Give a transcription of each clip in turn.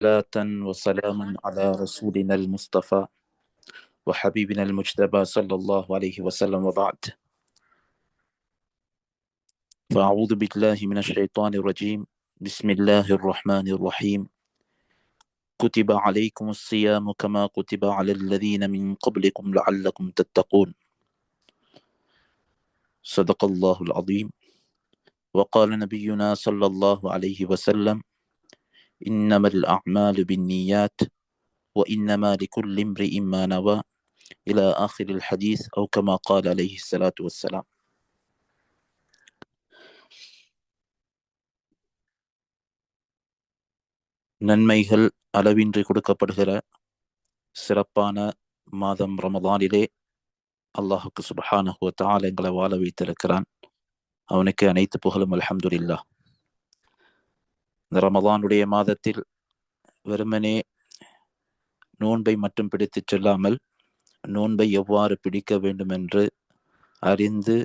صلاة وسلاما على رسولنا المصطفى وحبيبنا المجتبى صلى الله عليه وسلم وبعد. فأعوذ بالله من الشيطان الرجيم. بسم الله الرحمن الرحيم. كتب عليكم الصيام كما كتب على الذين من قبلكم لعلكم تتقون. صدق الله العظيم. وقال نبينا صلى الله عليه وسلم: إنما الأعمال بالنيات وإنما لكل امرئ ما نوى إلى آخر الحديث أو كما قال عليه الصلاة والسلام. நன்மைகள் அளவின்றி கொடுக்கப்படுகிற சிறப்பான மாதம் ரமதானிலே அல்லாஹுக்கு சுப்ஹானஹு வ தஆலா எங்களை வாழ வைத்திருக்கிறான். அவனுக்கு அனைத்து புகழும். அல்ஹம்துலில்லாஹ். இந்த ரமதானுடைய மாதத்தில் வெறுமனே நோன்பை மட்டும் பிடித்துச் செல்லாமல் நோன்பை எவ்வாறு பிடிக்க வேண்டும் என்று அறிந்து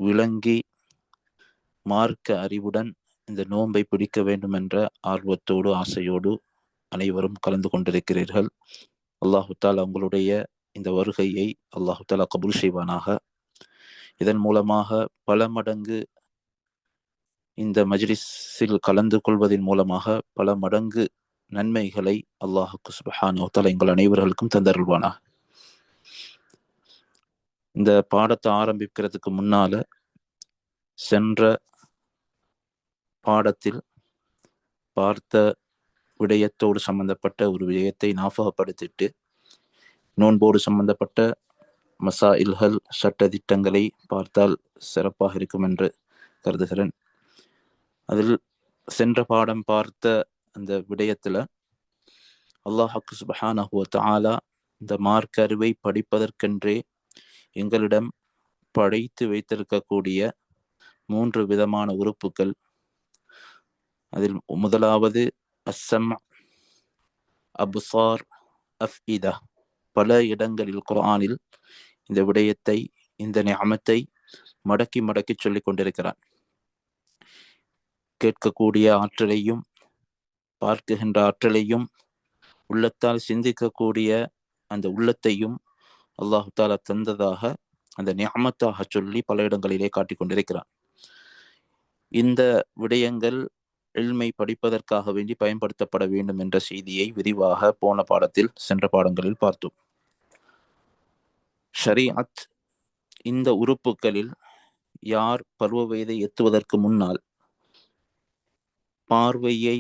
விளங்கி மார்க்க அறிவுடன் இந்த நோன்பை பிடிக்க வேண்டும் என்ற ஆர்வத்தோடு ஆசையோடு அனைவரும் கலந்து கொண்டிருக்கிறீர்கள். அல்லாஹு தாலா உங்களுடைய இந்த வருகையை அல்லாஹு தாலா கபூல் செய்வானாக. இதன் மூலமாக பல மடங்கு இந்த மஜ்லிஸில் கலந்து கொள்வதன் மூலமாக பல மடங்கு நன்மைகளை அல்லாஹுக்கு சுப்ஹானஹு வ தஆலா எங்கள் அனைவர்களுக்கும் தந்தருள்வானாக. இந்த பாடத்தை ஆரம்பிக்கிறதுக்கு முன்னால சென்ற பாடத்தில் பார்த்த விடயத்தோடு சம்பந்தப்பட்ட ஒரு விடயத்தை ஞாபகப்படுத்திட்டு நோன்போடு சம்பந்தப்பட்ட மசாயில்கள் சட்ட திட்டங்களை பார்த்தால் சிறப்பாக இருக்கும் என்று கருதுகிறேன். அதில் சென்ற பாடம் பார்த்த அந்த விடயத்தில் அல்லாஹுக்கு சுப்ஹானஹு வ தஆலா இந்த மார்க்க அறிவை படிப்பதற்கென்றே எங்களிடம் படைத்து வைத்திருக்கக்கூடிய 3 விதமான உறுப்புகள். அதில் முதலாவது அஸ்ஸம், அப்சார், அஃஇதா. பல இடங்களில் குர்ஆனில் இந்த விடயத்தை, இந்த நிஅமத்தை மடக்கி மடக்கி சொல்லிக் கொண்டிருக்கிறான். கேட்கக்கூடிய ஆற்றலையும் பார்க்குகின்ற ஆற்றலையும் உள்ளத்தால் சிந்திக்கக்கூடிய அந்த உள்ளத்தையும் அல்லாஹு தாலா தந்ததாக அந்த நிஅமத்தாக சொல்லி பல இடங்களிலே காட்டிக் கொண்டிருக்கிறான். இந்த விடயங்கள் இல்மை படிப்பதற்காக வேண்டி பயன்படுத்தப்பட வேண்டும் என்ற செய்தியை விரிவாக போன பாடத்தில் சென்ற பாடங்களில் பார்த்தோம். ஷரீஅத் இந்த உறுப்புகளில் யார் பருவ வயதை எத்துவதற்கு முன்னால் பார்வையை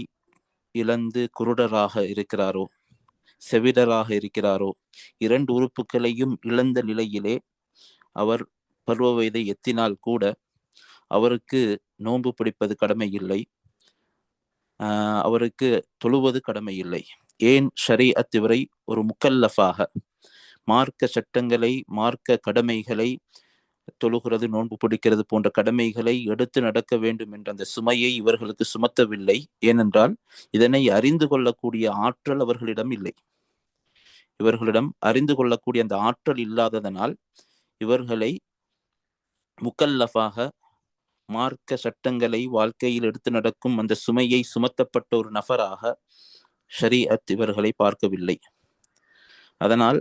இழந்து குருடராக இருக்கிறாரோ, செவிடராக இருக்கிறாரோ, 2 உறுப்புகளையும் இழந்த நிலையிலே அவர் பருவ வயதை எத்தினால் கூட அவருக்கு நோன்பு பிடிப்பது கடமை இல்லை, அவருக்கு தொழுவது கடமை இல்லை. ஏன் ஷரீஅத் இவரை ஒரு முக்கல்லஃபாக, மார்க்க சட்டங்களை, மார்க்க கடமைகளை, தொழுகிறது, நோன்பு பிடிக்கிறது போன்ற கடமைகளை எடுத்து நடக்க வேண்டும் என்ற அந்த சுமையை இவர்களுக்கு சுமத்தவில்லை. ஏனென்றால் இதனை அறிந்து கொள்ளக்கூடிய ஆற்றல் அவர்களிடம் இல்லை. இவர்களிடம் அறிந்து கொள்ளக்கூடிய அந்த ஆற்றல் இல்லாததனால் இவர்களை முக்கல்லஃபாக, மார்க்க சட்டங்களை வாழ்க்கையில் எடுத்து நடக்கும் அந்த சுமையை சுமத்தப்பட்ட ஒரு நபராக ஷரீஅத் இவர்களை பார்க்கவில்லை. அதனால்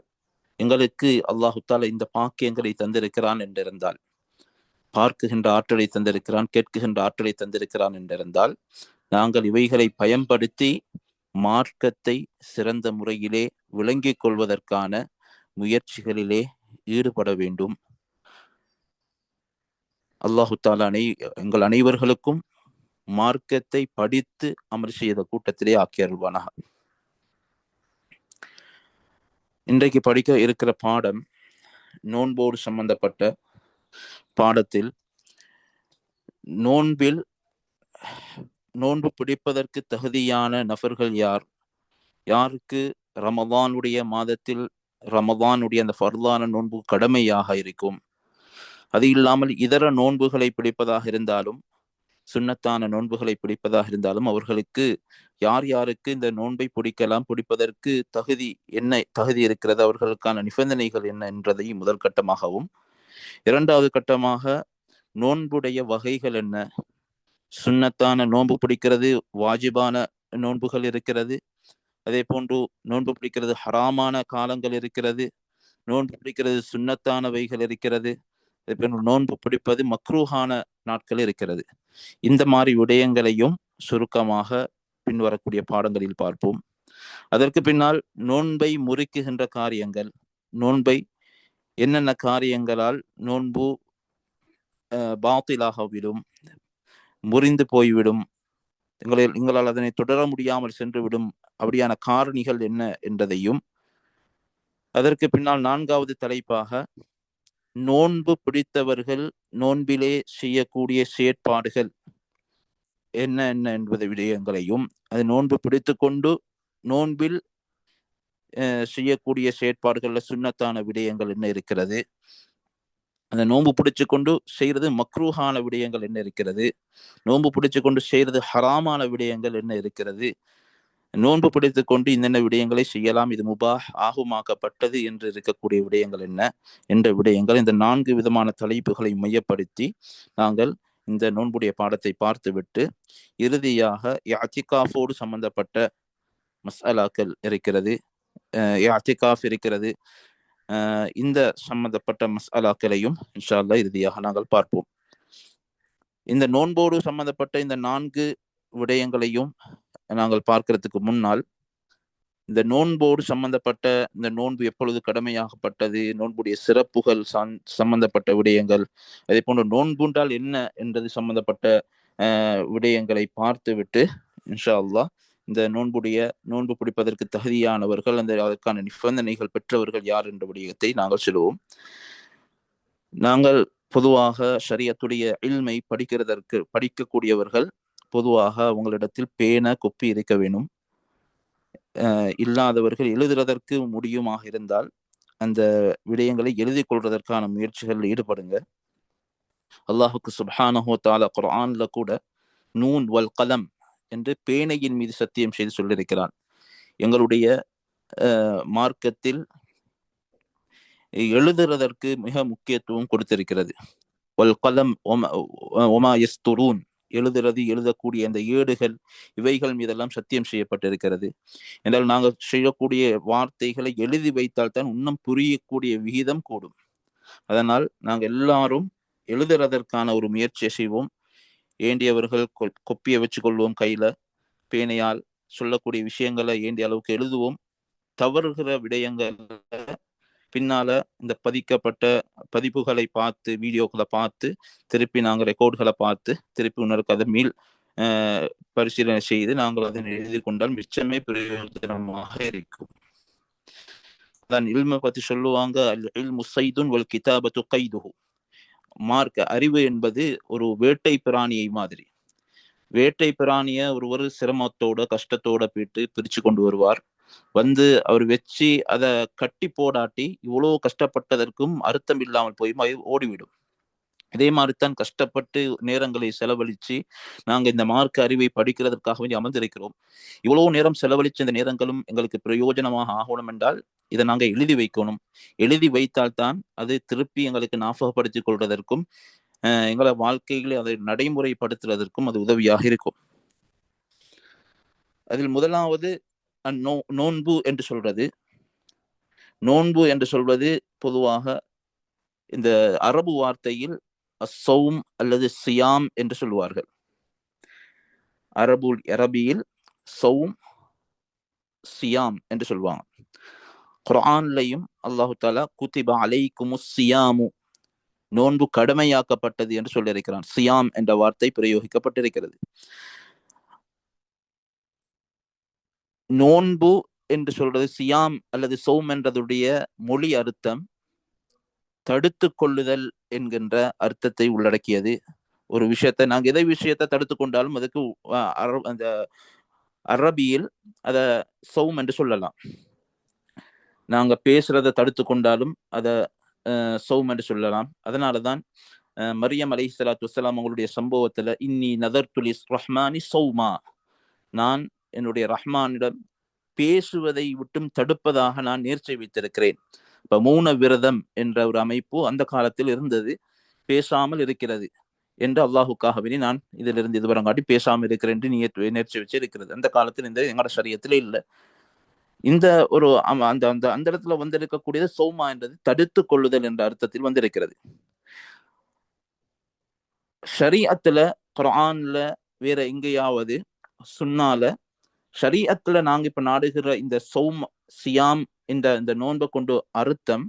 எங்களுக்கு அல்லாஹு தஆலா இந்த பாக்கியங்களை தந்திருக்கிறான் என்றிருந்தால், பார்க்குகின்ற ஆற்றலை தந்திருக்கிறான், கேட்குகின்ற ஆற்றலை தந்திருக்கிறான் என்றிருந்தால், நாங்கள் இவைகளை பயன்படுத்தி மார்க்கத்தை சிறந்த முறையிலே விளங்கிக் கொள்வதற்கான முயற்சிகளிலே ஈடுபட வேண்டும். அல்லாஹு தஆலா எங்கள் அனைவர்களுக்கும் மார்க்கத்தை படித்து அமல் செய்த கூட்டத்திலே ஆக்கி அருள்வானாக. இன்றைக்கு படிக்க இருக்கிற பாடம் நோன்போடு சம்பந்தப்பட்ட பாடத்தில் நோன்பு பிடிப்பதற்கு தகுதியான நபர்கள் யார், யாருக்கு ரமதானுடைய மாதத்தில் ரமதானுடைய அந்த ஃபர்லான நோன்பு கடமையாக இருக்கும், அது இல்லாமல் இதர நோன்புகளை பிடிப்பதாக இருந்தாலும், சுன்னத்தான நோன்புகளை பிடிப்பதாக இருந்தாலும் அவர்களுக்கு யார் யாருக்கு இந்த நோன்பை பிடிக்கலாம், பிடிப்பதற்கு தகுதி இருக்கிறது, அவர்களுக்கான நிபந்தனைகள் என்ன என்றதை முதல் கட்டமாகவும், இரண்டாவது கட்டமாக நோன்புடைய வகைகள் என்ன, சுன்னத்தான நோன்பு பிடிக்கிறது, வாஜிபான நோன்புகள் இருக்கிறது. அதே போன்று நோன்பு பிடிக்கிறது ஹராமான காலங்கள் இருக்கிறது, நோன்பு பிடிக்கிறது சுன்னத்தானவைகள் இருக்கிறது, அதே போன்று நோன்பு பிடிப்பது மக்ரூஹான நாட்கள் இருக்கிறது. இந்த மாதிரி விடயங்களையும் சுருக்கமாக பின்வரக்கூடிய பாடங்களில் பார்ப்போம். அதற்கு பின்னால் நோன்பை முறிக்குகின்ற காரியங்கள், நோன்பை என்னென்ன காரியங்களால் நோன்பு பாத்திலாகவிடும், முறிந்து போய்விடும், எங்களால் அதனை தொடர முடியாமல் சென்றுவிடும், அப்படியான காரணிகள் என்ன என்பதையும், அதற்கு பின்னால் நான்காவது தலைப்பாக நோன்பு பிடித்தவர்கள் நோன்பிலே செய்யக்கூடிய செயற்பாடுகள் என்ன என்ன என்பது விடயங்களையும், அது நோன்பு பிடித்து கொண்டு நோன்பில் செய்யக்கூடிய செயற்பாடுகள்ல சுன்னத்தான விடயங்கள் என்ன இருக்கிறது, அந்த நோன்பு பிடிச்சு கொண்டு செய்யறது மக்ரூஹான விடயங்கள் என்ன இருக்கிறது, நோன்பு பிடிச்சு கொண்டு செய்யறது ஹராமான விடயங்கள் என்ன இருக்கிறது, நோன்பு பிடித்து கொண்டு இன்னென்ன விடயங்களை செய்யலாம், இது முபாஹ் ஆகுமாக்கப்பட்டது என்று இருக்கக்கூடிய விடயங்கள் என்ன என்ற விடயங்கள், இந்த 4 விதமான தலைப்புகளை மையப்படுத்தி நாங்கள் இந்த நோன்புடைய பாடத்தை பார்த்துவிட்டு இறுதியாக இஅ்திகாஃபோடு சம்பந்தப்பட்ட மஸ்அலாக்கள் இருக்கிறது, இஅ்திகாஃப் இருக்கிறது, இந்த சம்பந்தப்பட்ட மஸ்அலாக்களையும் இன்ஷா அல்லாஹ் இறுதியாக நாங்கள் பார்ப்போம். இந்த நோன்போடு சம்பந்தப்பட்ட இந்த 4 விடயங்களையும் நாங்கள் பார்க்கிறதுக்கு முன்னால், இந்த நோன்போடு சம்பந்தப்பட்ட இந்த நோன்பு எப்பொழுது கடமையாகப்பட்டது, நோன்புடைய சிறப்புகள் சம்பந்தப்பட்ட விடயங்கள், அதே போன்று நோன்புண்டால் என்ன என்றது சம்பந்தப்பட்ட விடயங்களை பார்த்து விட்டு இன்ஷா அல்லாஹ் இந்த நோன்பு பிடிப்பதற்கு தகுதியானவர்கள், அதற்கான நிபந்தனைகள் பெற்றவர்கள் யார் என்ற விடயத்தை நாங்கள் சொல்லுவோம். நாங்கள் பொதுவாக ஷரியத்துடைய இல்மை படிக்கக்கூடியவர்கள் பொதுவாக அவங்களிடத்தில் பேன கொப்பி இருக்க வேணும். இல்லாதவர்கள் எழுதுறதற்கு முடியுமாக இருந்தால் அந்த விடயங்களை எழுதி கொள்வதற்கான முயற்சிகளில் ஈடுபடுங்க. அல்லாஹுக்கு சுப்ஹானஹு வ தஆலா குர்ஆன்ல கூட நூன் வல் கலம் என்று பேனையின் மீது சத்தியம் செய்து சொல்லியிருக்கிறான். எங்களுடைய மார்க்கத்தில் எழுதுறதற்கு மிக முக்கியத்துவம் கொடுத்திருக்கிறது. வல் கலம் ஒமா யஸ்துரூன், எழுதக்கூடிய அந்த ஏடுகள், இவைகள் மீதெல்லாம் சத்தியம் செய்யப்பட்டிருக்கிறது. என்றால் நாங்கள் செய்யக்கூடிய வார்த்தைகளை எழுதி வைத்தால் தான் இன்னும் புரியக்கூடிய விகிதம் கூடும். அதனால் நாங்கள் எல்லாரும் எழுதுறதற்கான ஒரு முயற்சியை செய்வோம். ஏண்டியவர்கள் கொப்பியை வச்சு கொள்வோம் கையில, பேனையால் சொல்லக்கூடிய விஷயங்களை ஏண்டிய அளவுக்கு எழுதுவோம். தவறுகிற விடயங்கள் பின்னால இந்த பதிக்கப்பட்ட பதிப்புகளை பார்த்து, வீடியோக்களை பார்த்து, திருப்பி நாங்கள் ரெக்கார்டுகளை பார்த்து திருப்பி இன்னொரு கதை மீள் பரிசீலனை செய்து நாங்கள் அதனை எழுதி கொண்டால் மிச்சமே பிரயோஜனமாக இருக்கும். அதான் இல்மை பத்தி சொல்லுவாங்க, அல் இல்மு ஸைதுன் வல் கிதாபத்து கைதுஹு. மார்க்க அறிவு என்பது ஒரு வேட்டை பிராணியை மாதிரி. வேட்டை பிராணிய ஒருவர் சிரமத்தோட கஷ்டத்தோட போயிட்டு பிரிச்சு கொண்டு வருவார். அவர் வச்சு அதை கட்டி போடாட்டி இவ்வளோ கஷ்டப்பட்டதற்கும் அர்த்தம் இல்லாமல் போய் ஓடிவிடும். இதே மாதிரித்தான் கஷ்டப்பட்டு நேரங்களை செலவழிச்சு நாங்கள் இந்த மார்க்க அறிவை படிக்கிறதற்காக வேண்டி அமர்ந்திருக்கிறோம். இவ்வளவு நேரம் செலவழிச்ச இந்த நேரங்களும் எங்களுக்கு பிரயோஜனமாக ஆகணும் என்றால் இதை நாங்கள் எழுதி வைக்கணும். எழுதி வைத்தால்தான் அது திருப்பி எங்களுக்கு ஞாபகப்படுத்திக் கொள்வதற்கும் எங்களை வாழ்க்கைகளை அதை நடைமுறைப்படுத்துவதற்கும் அது உதவியாக இருக்கும். அதில் முதலாவது நோன்பு என்று சொல்றது. நோன்பு என்று சொல்வது பொதுவாக இந்த அரபு வார்த்தையில் அஸ்ஸௌம் அல்லது சியாம் என்று சொல்லுவார்கள். அரபியில் சௌம் சியாம் என்று சொல்லுவாங்க. குர்ஆன்லையும் அல்லாஹு தஆலா குதிப அலைக்குமுஸ் சியாமு, நோன்பு கடமையாக்கப்பட்டது என்று சொல்லியிருக்கிறான். சியாம் என்ற வார்த்தை பிரயோகிக்கப்பட்டிருக்கிறது. நோன்பு என்று சொல்றது சியாம் அல்லது சௌம் என்றதுடைய மொழி அர்த்தம் தடுத்து கொள்ளுதல் என்கின்ற அர்த்தத்தை உள்ளடக்கியது. ஒரு விஷயத்தை நாங்கள் எதை விஷயத்தை தடுத்து கொண்டாலும் அதுக்கு அந்த அரபியில் அத சௌம் என்று சொல்லலாம். நாங்க பேசுறதை தடுத்து கொண்டாலும் அத சௌம் என்று சொல்லலாம். அதனாலதான் மரியம் அலைஹிஸ்ஸலாத்து வஸ்ஸலாம் அவங்களுடைய சம்பவத்துல இன்னி நதர்து லிர்ரஹ்மானி சௌமா, நான் என்னுடைய ரஹ்மானிடம் பேசுவதை விட்டும் தடுப்பதாக நான் நேர்ச்சை வைத்திருக்கிறேன். இப்ப மௌன விரதம் என்ற ஒரு அமைப்பு அந்த காலத்தில் இருந்தது, பேசாமல் இருக்கிறது. என்று அல்லாஹுக்காகவே நான் இதிலிருந்து இதுவரங்காட்டி பேசாமல் இருக்கிறேன் என்று நேர்ச்சி வச்சு இருக்கிறது. அந்த காலத்தில் இந்த எங்களோட சரியத்திலே இல்லை. இந்த ஒரு அந்த அந்த அந்த இடத்துல வந்திருக்கக்கூடியது சௌமா என்றது தடுத்து கொள்ளுதல் என்ற அர்த்தத்தில் வந்திருக்கிறது. ஷரீஅத்துல, குர்ஆன்ல, வேற எங்கேயாவது சுன்னால ஷரீஅத்துல நாங்க இப்ப நாடுகிற இந்த சௌம் சியாம் இந்த நோன்பை கொண்டு அர்த்தம்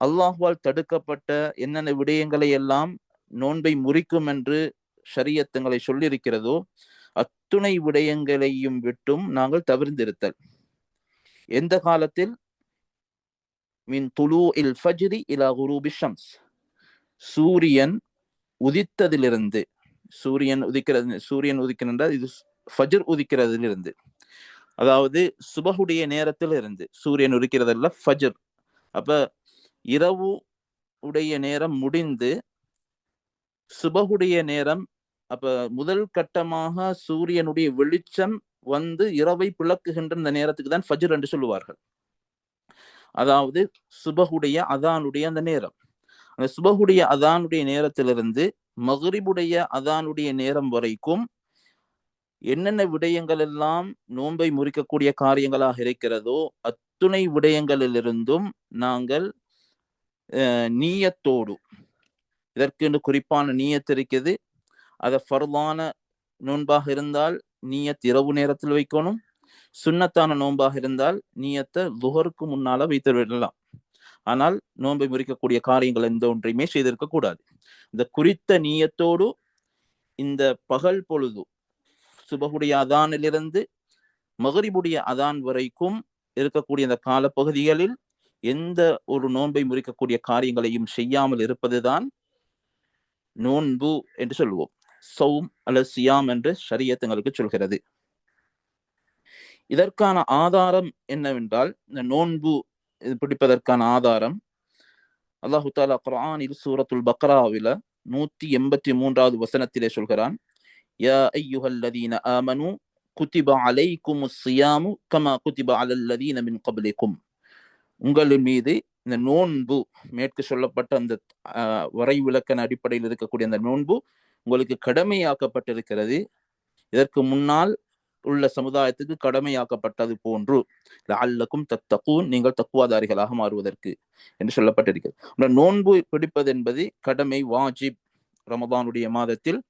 அல்லாஹ்வால் தடுக்கப்பட்ட என்னென்ன விடயங்களை எல்லாம் நோன்பை முறிக்கும் என்று ஷரியத்துங்களை சொல்லியிருக்கிறதோ அத்துணை விடயங்களையும் விட்டும் நாங்கள் தவிர்ந்திருத்தல். எந்த காலத்தில்? மின் துலூஇல் ஃபஜ்ரி இலா குரூபி ஷம்ஸ், சூரியன் உதித்ததிலிருந்து, சூரியன் உதிக்கிறது இது ஃபஜ்ர் உதிக்கிறதிலிருந்து, அதாவது சுபஹுடைய நேரத்தில் இருந்து சூரியன் உதிக்கிறதல்ல ஃபஜ்ர். அப்ப இரவு உடைய நேரம் முடிந்து சுபஹுடைய நேரம், அப்ப முதல் கட்டமாக சூரியனுடைய வெளிச்சம் வந்து இரவை பிளக்குகின்ற இந்த நேரத்துக்கு தான் ஃபஜ்ர் என்று சொல்லுவார்கள். அதாவது சுபஹுடைய அதானுடைய அந்த நேரம். அந்த சுபஹுடைய அதானுடைய நேரத்திலிருந்து மக்ரிபுடைய அதானுடைய நேரம் வரைக்கும் என்னென்ன விடயங்கள் எல்லாம் நோன்பை முறிக்கக்கூடிய காரியங்களாக இருக்கிறதோ அத்துணை விடயங்களிலிருந்தும் நாங்கள் நீயத்தோடு, இதற்கு குறிப்பான நீயத் இருக்குது. அதை ஃபர்லான நோன்பாக இருந்தால் நீயத் இரவு நேரத்தில் வைக்கணும். சுன்னத்தான நோன்பாக இருந்தால் நீயத்தை லுஹருக்கு முன்னால வைத்து விடலாம். ஆனால் நோன்பை முறிக்கக்கூடிய காரியங்கள் எந்த ஒன்றையுமே செய்திருக்க கூடாது. இந்த குறித்த நீயத்தோடு இந்த பகல் பொழுது சுபஹுடைய அதானிலிருந்து மக்ரிபுடைய அதான் வரைக்கும் இருக்கக்கூடிய அந்த காலப்பகுதிகளில் எந்த ஒரு நோன்பை முறிக்கக்கூடிய காரியங்களையும் செய்யாமல் இருப்பதுதான் நோன்பு என்று சொல்லுவோம். சௌம் அல்லது சியாம் என்று ஷரியத் எங்களுக்கு சொல்கிறது. இதற்கான ஆதாரம் என்னவென்றால், இந்த நோன்பு பிடிப்பதற்கான ஆதாரம் அல்லாஹு தாலா குர்ஆனில் சூரத்துல் பக்ராவில 183வது வசனத்திலே சொல்கிறான், யா அய்யுஹல்லதீன ஆமனு குதிப அலைக்குமுஸ் ஸியாமு கமா குதிப அலல்லதீன மின் கப்லிக்கும். உங்களின் மீது இந்த நோன்பு, மேற்கு சொல்லப்பட்ட அந்த வரைவிலக்கண அடிப்படையில் இருக்கக்கூடிய அந்த நோன்பு உங்களுக்கு கடமையாக்கப்பட்டிருக்கிறது, இதற்கு முன்னால் உள்ள சமுதாயத்துக்கு கடமையாக்கப்பட்டது போன்று, லஅல்லக்கும் தத்தகூன், நீங்கள் தக்குவாதாரிகளாக மாறுவதற்கு என்று சொல்லப்பட்டிருக்கிறது. நோன்பு பிடிப்பது என்பது கடமை, வாஜிப். ரமதானுடைய மாதத்தில்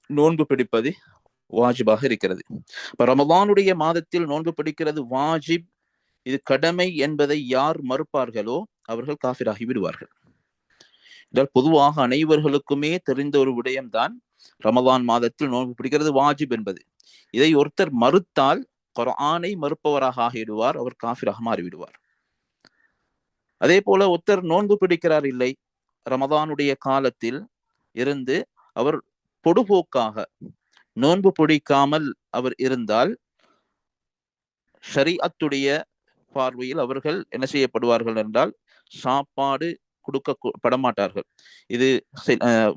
நோன்பு பிடிப்பது வாஜிபாக இருக்கிறது. இப்ப ரமதானுடைய மாதத்தில் நோன்பு பிடிக்கிறது வாஜிப், இது கடமை என்பதை யார் மறுப்பார்களோ அவர்கள் காஃபிராகி விடுவார்கள். இதால் பொதுவாக அனைவர்களுக்குமே தெரிந்த ஒரு விடயம்தான் ரமதான் மாதத்தில் நோன்பு பிடிக்கிறது வாஜிப் என்பது. இதை ஒருத்தர் மறுத்தால் குர்ஆனை மறுப்பவராக ஆகிவிடுவார், அவர் காஃபிராக மாறிவிடுவார். அதே போல ஒருத்தர் நோன்பு பிடிக்கிறார் இல்லை, ரமதானுடைய காலத்தில் இருந்து அவர் பொடுபோக்காக நோன்பு பிடிக்காமல் அவர் இருந்தால் ஷரீஅத்துடைய பார்வையில் அவர்கள் என்ன செய்யப்படுவார்கள் என்றால் சாப்பாடு கொடுக்கப்பட மாட்டார்கள். இது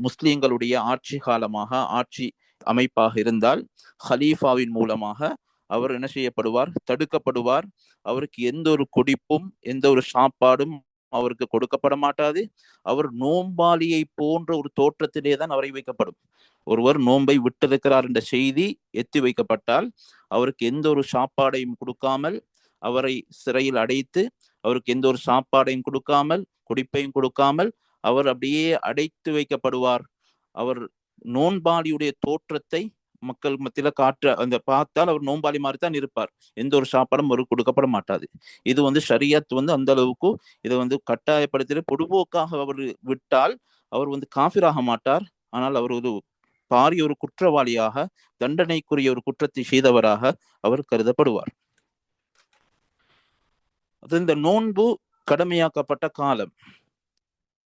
முஸ்லிம்களுடைய ஆட்சி காலமாக, ஆட்சி அமைப்பாக இருந்தால் ஹலீஃபாவின் மூலமாக அவர் என்ன செய்யப்படுவார்? தடுக்கப்படுவார். அவருக்கு எந்த ஒரு குடிப்பும் எந்த ஒரு சாப்பாடும் அவருக்கு கொடுக்கப்பட மாட்டாது. அவர் நோம்பாளியை போன்ற ஒரு தோற்றத்திலே தான் அவரை வைக்கப்படும். ஒருவர் நோன்பை விட்டிருக்கிறார் என்ற செய்தி எத்தி வைக்கப்பட்டால் அவருக்கு எந்த ஒரு சாப்பாடையும் கொடுக்காமல் அவரை சிறையில் அடைத்து, அவருக்கு எந்த ஒரு சாப்பாடையும் கொடுக்காமல் குடிப்பையும் கொடுக்காமல் அவர் அப்படியே அடைத்து வைக்கப்படுவார். அவர் நோன்பாளியுடைய தோற்றத்தை மக்கள் மத்தியில காற்ற அந்த பார்த்தால் அவர் நோன்பாளி மாதிரி தான் இருப்பார். எந்த ஒரு சாப்பாடும் அவருக்கு கொடுக்கப்பட மாட்டாது. இது ஷரியத் அந்த அளவுக்கு இதை கட்டாயப்படுத்தி பொதுபோக்காக அவர் விட்டால் அவர் காஃபிராக மாட்டார். ஆனால் அவர் ஒரு பாரிய ஒரு குற்றவாளியாக, தண்டனைக்குரிய ஒரு குற்றத்தை செய்தவராக அவர் கருதப்படுவார். அது இந்த நோன்பு கடமையாக்கப்பட்ட காலம்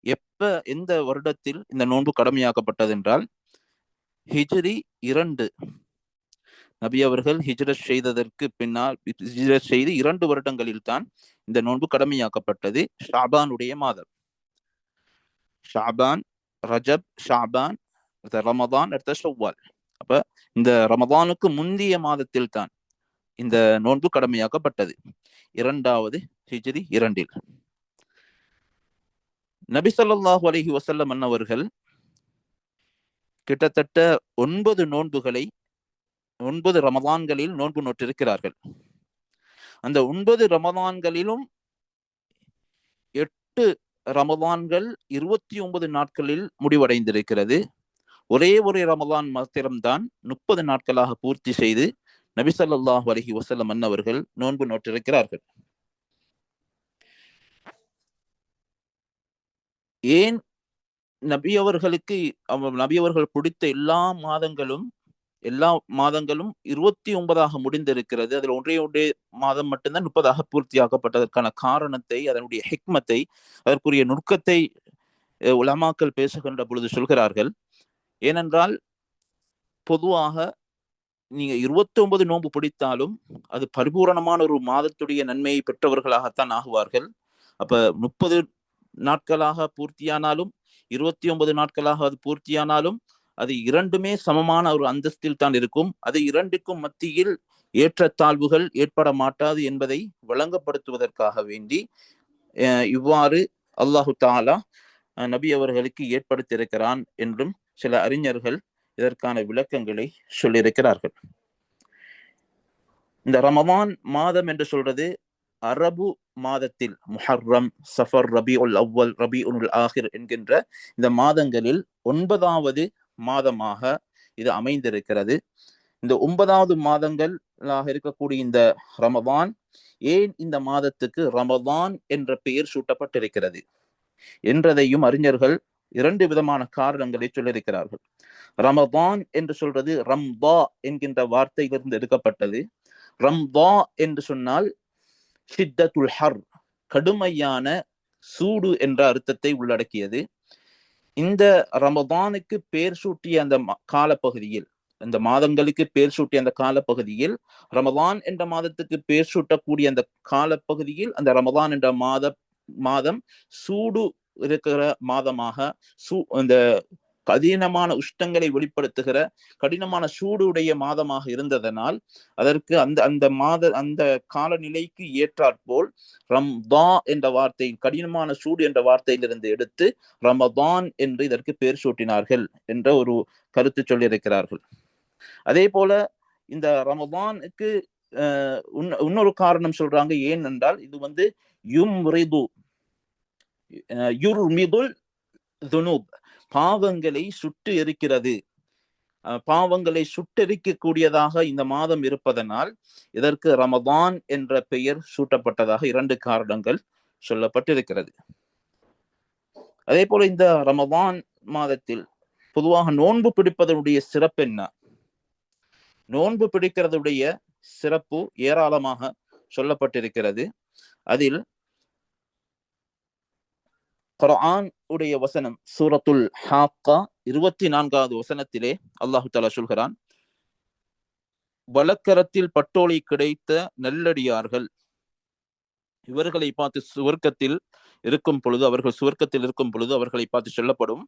எப்ப, எந்த வருடத்தில் இந்த நோன்பு கடமையாக்கப்பட்டது என்றால் ஹிஜ்ரி 2, நபி அவர்கள் ஹிஜ்ரத் செய்ததற்கு பின்னால், ஹிஜ்ரத் செய்து 2 வருடங்களில் தான் இந்த நோன்பு கடமையாக்கப்பட்டது. ஷாபானுடைய மாதம், ஷாபான், ரஜப், ஷாபான், ரமதான், அடுத்த ஷவ்வால். அப்ப இந்த ரமதானுக்கு முந்தைய மாதத்தில் தான் இந்த நோன்பு கடமையாக்கப்பட்டது, 2வது ஹிஜ்ரி 2. நபி ஸல்லல்லாஹு அலைஹி வஸல்லம் அன்னவர்கள் கிட்டத்தட்ட 9 ரமதான்களில் நோன்பு நோட்டிருக்கிறார்கள். அந்த 9 ரமதான்களிலும் 8 ரமதான்கள் 29 நாட்களில் முடிவடைந்திருக்கிறது. ஒரே ஒரு ரமதான் மாத்திரம்தான் 30 நாட்களாக பூர்த்தி செய்து நபி ஸல்லல்லாஹு அலைஹி வஸல்லம் அன்னவர்கள் நோன்பு நோட்டிருக்கிறார்கள். ஏன் நபி அவர்கள் பிடித்த எல்லா மாதங்களும் 29ஆக முடிந்திருக்கிறது. அதில் ஒன்றே மாதம் மட்டும்தான் 30ஆக பூர்த்தியாக்கப்பட்டதற்கான காரணத்தை, அதனுடைய ஹிக்மத்தை, அதற்குரிய நுட்கத்தை உலமாக்கள் பேசுகின்ற பொழுது சொல்கிறார்கள். ஏனென்றால் பொதுவாக நீங்க 29 நோன்பு பிடித்தாலும் அது பரிபூரணமான ஒரு மாதத்துடைய நன்மையை பெற்றவர்களாகத்தான் ஆகுவார்கள். அப்ப 30 நாட்களாக பூர்த்தியானாலும் 29 நாட்களாக அது பூர்த்தியானாலும் அது இரண்டுமே சமமான ஒரு அந்தஸ்தில் தான் இருக்கும். அது இரண்டுக்கும் மத்தியில் ஏற்றத்தாழ்வுகள் ஏற்பட மாட்டாது என்பதை வழங்கப்படுத்துவதற்காக வேண்டி இவ்வாறு அல்லாஹு தஆலா நபி அவர்களுக்கு ஏற்படுத்தியிருக்கிறான் என்றும் சில அறிஞர்கள் இதற்கான விளக்கங்களை சொல்லியிருக்கிறார்கள். இந்த ரமதான் மாதம் என்று சொல்றது அரபு மாதத்தில் முஹர்ரம், சஃபர், ரபீஉல் அவ்வல், ரபீஉல் ஆஹிர் என்கின்ற இந்த மாதங்களில் 9வது மாதமாக இது அமைந்திருக்கிறது. இந்த 9வது மாதங்களாக இருக்கக்கூடிய இந்த ரமதான், ஏன் இந்த மாதத்துக்கு ரமதான் என்ற பெயர் சூட்டப்பட்டிருக்கிறது என்றதையும் அறிஞர்கள் 2 விதமான காரணங்களை சொல்லியிருக்கிறார்கள். ரமதான் என்று சொல்றது ரம்தா என்கின்ற வார்த்தையிலிருந்து எடுக்கப்பட்டது. ரம்தா என்று சொன்னால் ஷித்தத்துல் ஹர், கடுமையான சூடு என்ற அர்த்தத்தை உள்ளடக்கியது. இந்த ரமதானுக்கு பேர் சூட்டிய அந்த காலப்பகுதியில், இந்த மாதங்களுக்கு பேர் சூட்டிய அந்த காலப்பகுதியில், ரமதான் என்ற மாதத்துக்கு பேர் சூட்டக்கூடிய அந்த காலப்பகுதியில் அந்த ரமதான் என்ற மாதம் சூடு இருக்கிற மாதமாக, இந்த கடினமான உஷ்ணங்களை வெளிப்படுத்துகிற கடினமான சூடுடைய மாதமாக இருந்ததனால் அதற்கு அந்த காலநிலைக்கு ஏற்றாற்போல் ரம்தா என்ற வார்த்தை, கடினமான சூடு என்ற வார்த்தையிலிருந்து எடுத்து ரமதான் என்று இதற்கு பேர் சூட்டினார்கள் என்ற ஒரு கருத்து சொல்லியிருக்கிறார்கள். அதே போல இந்த ரமதானுக்கு இன்னொரு காரணம் சொல்றாங்க. ஏன் என்றால் இது யுர்மிதுல் துனூப், பாவங்களை சுட்டு எரிக்கிறது. பாவங்களை சுட்டெரிக்கக்கூடியதாக இந்த மாதம் இருப்பதனால் இதற்கு ரமதான் என்ற பெயர் சூட்டப்பட்டதாக 2 காரணங்கள் சொல்லப்பட்டிருக்கிறது. அதே போல இந்த ரமதான் மாதத்தில் பொதுவாக நோன்பு பிடிப்பதனுடைய சிறப்பு என்ன? நோன்பு பிடிக்கிறதுடைய சிறப்பு ஏராளமாக சொல்லப்பட்டிருக்கிறது. அதில் குர்ஆன் உடைய வசனம் சூரத்துல் ஹாக்கா 24வது வசனத்திலே அல்லாஹு தஆலா சொல்கிறான், வலக்கரத்தில் பட்டோலை கிடைத்த நல்லடியார்கள் இவர்களை பார்த்து சுவர்க்கத்தில் இருக்கும் பொழுது அவர்களை பார்த்து சொல்லப்படும்,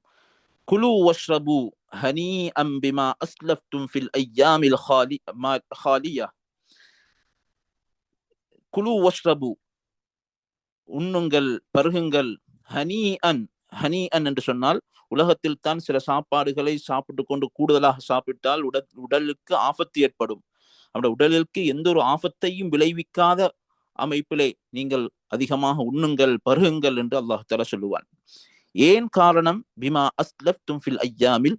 குலு வஷ்ரபு ஹனீஅம் பிமா அஸ்லஃப்தும் ஃபில் அய்யாமில் ஹாலியா. குலு வஷ்ரபு, உண்ணுங்கள், பருகுங்கள், ஹனீஅன் என்று சொன்னால் உலகத்தில் தான் சில சாப்பாடுகளை சாப்பிட்டு கொண்டு கூடுதலாக சாப்பிட்டால் உடலுக்கு ஆபத்து ஏற்படும். அந்த உடலுக்கு எந்த ஒரு ஆபத்தையும் விளைவிக்காத அமைப்பிலே நீங்கள் அதிகமாக உண்ணுங்கள், பருகுங்கள் என்று அல்லாஹ் தஆலா சொல்லுவான். ஏன் காரணம்? பிமா அஸ்லஃப்தும் ஃபில் அய்யாமில்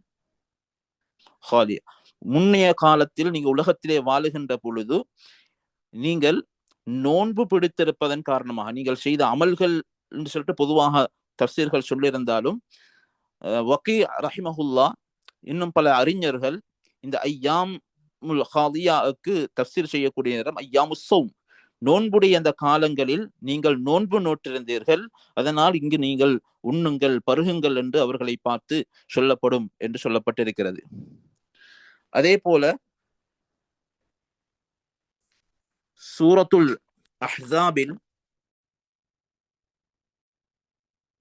ஹாலியா, முன்னைய காலத்தில் நீங்க உலகத்திலே வாழுகின்ற பொழுது நீங்கள் நோன்பு பிடித்திருப்பதன் காரணமாக நீங்கள் செய்த அமல்கள் என்று சொல்லிட்டு பொதுவாக தஃசீர்கள் சொல்லியிருந்தாலும் வக்கீ ரஹிமஹுல்லா இன்னும் பல அறிஞர்கள் இந்த ஐயாமுல் ஹாலியாவுக்கு தஃசீர் செய்யக்கூடிய நேரம் ஐயாமுஸ் ஸௌம், நோன்புடைய அந்த காலங்களில் நீங்கள் நோன்பு நோட்டிருந்தீர்கள், அதனால் இங்கு நீங்கள் உண்ணுங்கள், பருகுங்கள் என்று அவர்களை பார்த்து சொல்லப்படும் என்று சொல்லப்பட்டிருக்கிறது. அதே போல சூரத்துல் அஹ்ஸாபில்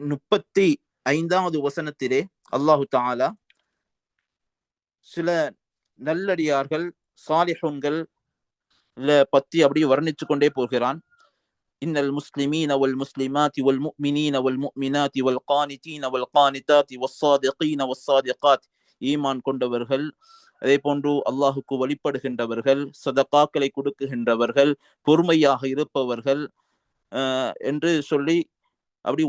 35வது வசனத்திலே அல்லாஹு தஆலா சில நல்லடியார்கள், சாலிஹூன்கள் பத்தி அப்படியே வர்ணிச்சு கொண்டே போகிறான். இன்னல் முஸ்லிமீன வல் முஸ்லிமாத்தி வல் முஃமினீன வல் முஃமினாத்தி வல் கானிதீன வல் கானிதாத்தி வஸ் ஸாதிகீன வஸ் ஸாதிகாத் ஈமான் கொண்டவர்கள், அதே போன்று அல்லாஹுக்கு வழிபடுகின்றவர்கள், சதகாக்களை கொடுக்குகின்றவர்கள், பொறுமையாக இருப்பவர்கள் என்று சொல்லி அப்படி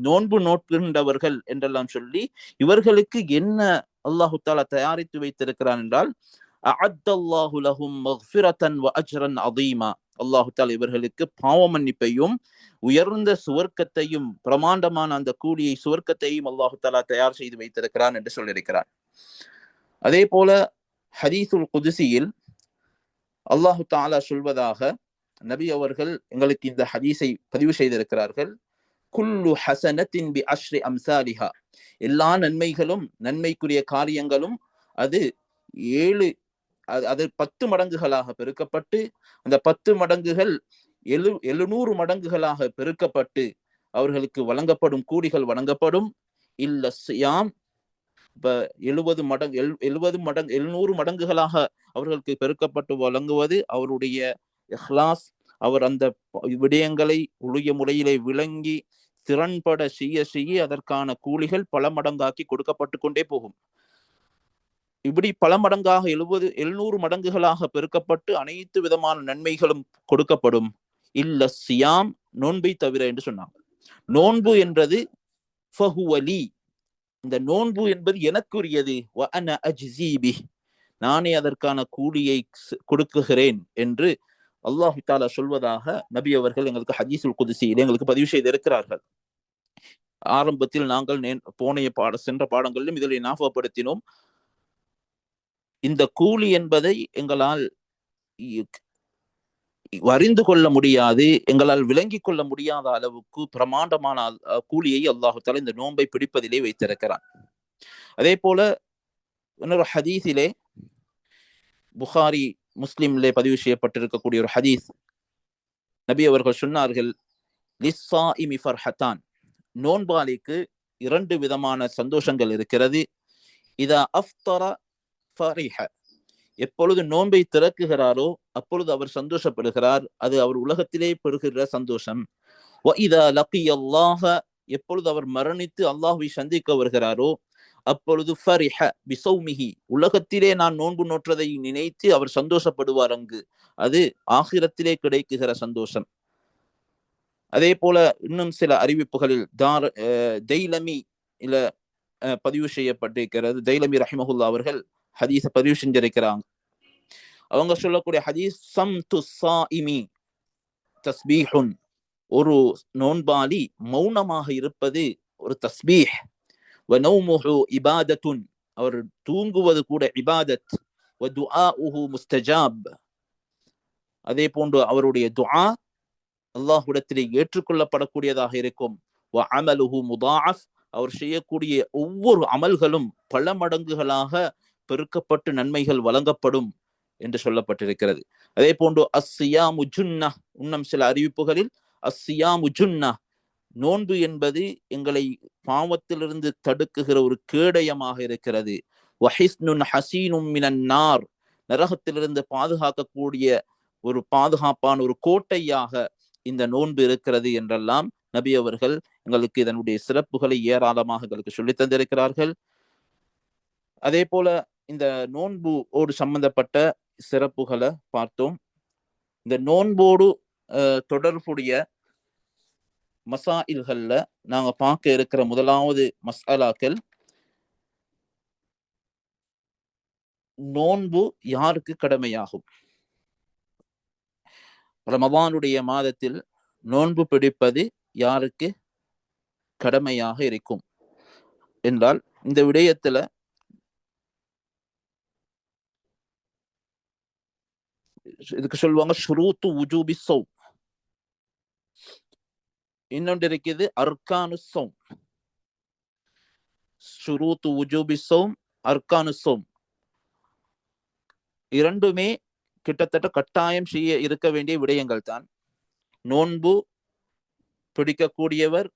நோன்பு நோட்கின்றவர்கள் என்றெல்லாம் சொல்லி இவர்களுக்கு என்ன அல்லாஹு தாலா தயாரித்து வைத்திருக்கிறான் என்றால், அல்லாஹு தாலா இவர்களுக்கு பாவ மன்னிப்பையும் உயர்ந்த சுவர்க்கத்தையும் பிரமாண்டமான அந்த கூலியை சுவர்க்கத்தையும் அல்லாஹு தாலா தயார் செய்து வைத்திருக்கிறான் என்று சொல்லியிருக்கிறான். அதே போல ஹதீஸுல் குதுசியில் அல்லாஹு தாலா சொல்வதாக நபி அவர்கள் எங்களுக்கு இந்த ஹதீஸை பதிவு செய்திருக்கிறார்கள். குல்லு ஹசனத்தின் பி அஷ்ரி அம்சாலிஹா, எல்லா நன்மைகளும் நன்மைக்குரிய காரியங்களும் அது 10 மடங்குகளாக பெருக்கப்பட்டு, அந்த 10 மடங்குகள் 700 மடங்குகளாக பெருக்கப்பட்டு அவர்களுக்கு வழங்கப்படும் கூலிகள் வழங்கப்படும். இல்ல சியாம், 700 மடங்குகளாக அவர்களுக்கு பெருக்கப்பட்டு வழங்குவது அவருடைய இஹ்லாஸ், அவர் அந்த விடயங்களை உரிய முறையிலே விளங்கி திறன்பட செய்ய அதற்கான கூலிகள் பல மடங்காக்கி கொடுக்கப்பட்டு கொண்டே போகும். இப்படி பல மடங்காக 700 மடங்குகளாக பெருக்கப்பட்டு அனைத்து விதமான நன்மைகளும் கொடுக்கப்படும். இல்ல சியாம், நோன்பை தவிர என்று சொன்னாங்க. நோன்பு என்றது ஃபஹுவலி, இந்த நோன்பு என்பது எனக்குரியது, வ அன அஜ்ஸீ பிஹ், நானே அதற்கான கூலியை கொடுக்குகிறேன் என்று அல்லாஹு தாலா சொல்வதாக நபி அவர்கள் எங்களுக்கு ஹதீஸுல் குதுசியிலே எங்களுக்கு பதிவு செய்திருக்கிறார்கள். ஆரம்பத்தில் நாங்கள் சென்ற பாடங்களிலும் இதில் ஞாபகப்படுத்தினோம். இந்த கூலி என்பதை எங்களால் அறிந்து கொள்ள முடியாது, எங்களால் விளங்கிக் கொள்ள முடியாத அளவுக்கு பிரமாண்டமான கூலியை அல்லாஹு தாலா இந்த நோன்பை பிடிப்பதிலே வைத்திருக்கிறான். அதே போல இன்னொரு ஹதீஸிலே, புகாரி முஸ்லிம்லே பதிவு செய்யப்பட்டிருக்கக்கூடிய ஒரு ஹதீஸ், நபி அவர்கள் சொன்னார்கள், லிஸ்ஸாஇமி ஃபர்ஹத்தான், நோன்பாளிக்கு 2 விதமான சந்தோஷங்கள் இருக்கிறது. இதா அஃப்தர ஃபரிஹ, எப்பொழுது நோன்பை திறக்குகிறாரோ அப்பொழுது அவர் சந்தோஷப்படுகிறார், அது அவர் உலகத்திலே பெறுகிற சந்தோஷம். வ இதா லகியல்லாஹ, எப்பொழுது அவர் மரணித்து அல்லாஹ்வை சந்திக்க வருகிறாரோ அப்பொழுது ஃபரிஹ பிஸௌமிஹி, உலகத்திலே நான் நோன்பு நோற்றதை நினைத்து அவர் சந்தோஷப்படுவார், அங்கு அது ஆகிரத்திலே கிடைக்குகிற சந்தோஷம். அதே போல இன்னும் சில அறிவிப்புகளில் தைலமி இல்ல பதிவு செய்யப்பட்டிருக்கிறது. தைலமி ரஹிமஹுல்லா அவர்கள் ஹதீஸ பதிவு செஞ்சிருக்கிறாங்க. அவங்க சொல்லக்கூடிய ஹதீஸ், சம்து ஸாயிமி தஸ்பீஹுன், ஒரு நோன்பாளி மௌனமாக இருப்பது ஒரு தஸ்பீஹ். வ நௌமுஹு இபாதத்துன், அவர் தூங்குவது கூட இபாதத். வ துஆஉஹு முஸ்தஜாப், அதே போன்று அவருடைய துஆ அல்லாஹ்விடத்திலே ஏற்றுக்கொள்ளப்படக்கூடியதாக இருக்கும். வ அமலுஹு முதாஅஃப், அவர் செய்யக்கூடிய ஒவ்வொரு அமல்களும் பல மடங்குகளாக பெருக்கப்பட்டு நன்மைகள் வழங்கப்படும் என்று சொல்லப்பட்டிருக்கிறது. அதே போன்று அஸ்ஸியாமு ஜுன்னஹ், இன்னும் சில அறிவிப்புகளில் அஸ்ஸியாமு ஜுன்னஹ், நோன்பு என்பது எங்களை பாவத்திலிருந்து தடுக்குகிற ஒரு கேடயமாக இருக்கிறது. வஹிஸ்னுன் ஹசீனும் மினன் நார், நரகத்திலிருந்து பாதுகாக்கக்கூடிய ஒரு பாதுகாப்பான ஒரு கோட்டையாக இந்த நோன்பு இருக்கிறது என்றெல்லாம் நபி அவர்கள் எங்களுக்கு இதனுடைய சிறப்புகளை ஏராளமாக எங்களுக்கு சொல்லி தந்திருக்கிறார்கள். அதே போல இந்த நோன்போடு சம்பந்தப்பட்ட சிறப்புகளை பார்த்தோம். இந்த நோன்போடு தொடர்புடைய மசாயில்கள்ல நாங்க பார்க்க இருக்கிற முதலாவது மசாலாக்கள், நோன்பு யாருக்கு கடமையாகும்? ரமதானுடைய மாதத்தில் நோன்பு பிடிப்பது யாருக்கு கடமையாக இருக்கும் என்றால், இந்த விடயத்துல இதுக்கு சொல்லுவாங்க ஷுரூத்து வுஜூபி ஸௌம், இன்னொன்று இருக்குது அர்கானு ஸௌம். ஷுரூத்து வுஜூபி ஸௌம், அர்கானு ஸௌம், இரண்டுமே கிட்டத்தட்ட கட்டாயம் செய்ய இருக்க வேண்டிய விடயங்கள் தான். நோன்பு பிடிக்கக்கூடியவர்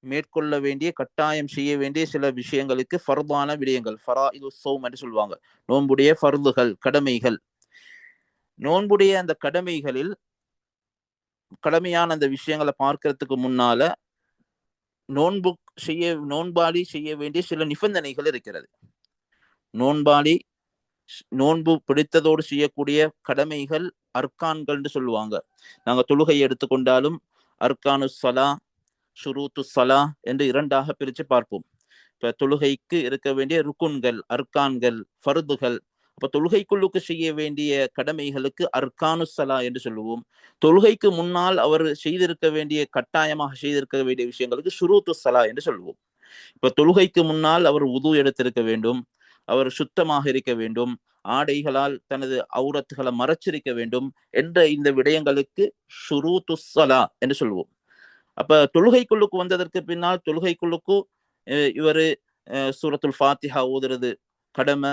மேற்கொள்ள வேண்டிய கட்டாயம் செய்ய வேண்டிய சில விஷயங்களுக்கு ஃபர்தான விடயங்கள், ஃபராயிது ஸௌம் என்று சொல்லுவாங்க, நோன்புடைய ஃபர்துகள், கடமைகள். நோன்புடைய அந்த கடமைகளில் கடமையான அந்த விஷயங்களை பார்க்கறதுக்கு முன்னால நோன்பாளி செய்ய வேண்டிய சில நிபந்தனைகள் இருக்கிறது. நோன்பாளி நோன்பு பிடித்ததோடு செய்யக்கூடிய கடமைகள் அர்கான்கள் சொல்லுவாங்க. நாங்க தொழுகையை எடுத்துக்கொண்டாலும் அர்கானு சலா, ஷுரூத்து சலா என்று இரண்டாக பிரித்து பார்ப்போம். இப்ப தொழுகைக்கு இருக்க வேண்டிய ருக்குன்கள், அர்கான்கள், ஃபர்துகள். அப்ப தொழுகைக்குள்ளுக்கு செய்ய வேண்டிய கடமைகளுக்கு அர்கானு சலா என்று சொல்லுவோம். தொழுகைக்கு முன்னால் அவர் செய்திருக்க வேண்டிய, கட்டாயமாக செய்திருக்க வேண்டிய விஷயங்களுக்கு ஷுரூத்து சலா என்று சொல்லுவோம். இப்ப தொழுகைக்கு முன்னால் அவர் உது எடுத்திருக்க வேண்டும், அவர் சுத்தமாக இருக்க வேண்டும், ஆடைகளால் தனது அவுரத்துகளை மறைச்சிருக்க வேண்டும் என்ற இந்த விடயங்களுக்கு ஷுரூத்து ஸலா என்று சொல்லுவோம். அப்ப தொழுகைக்குள்ளுக்கு வந்ததற்கு பின்னால் தொழுகைக்குள்ளுக்கு இவர் சூரத்துல் ஃபாத்திஹா ஓதுறது கடமை,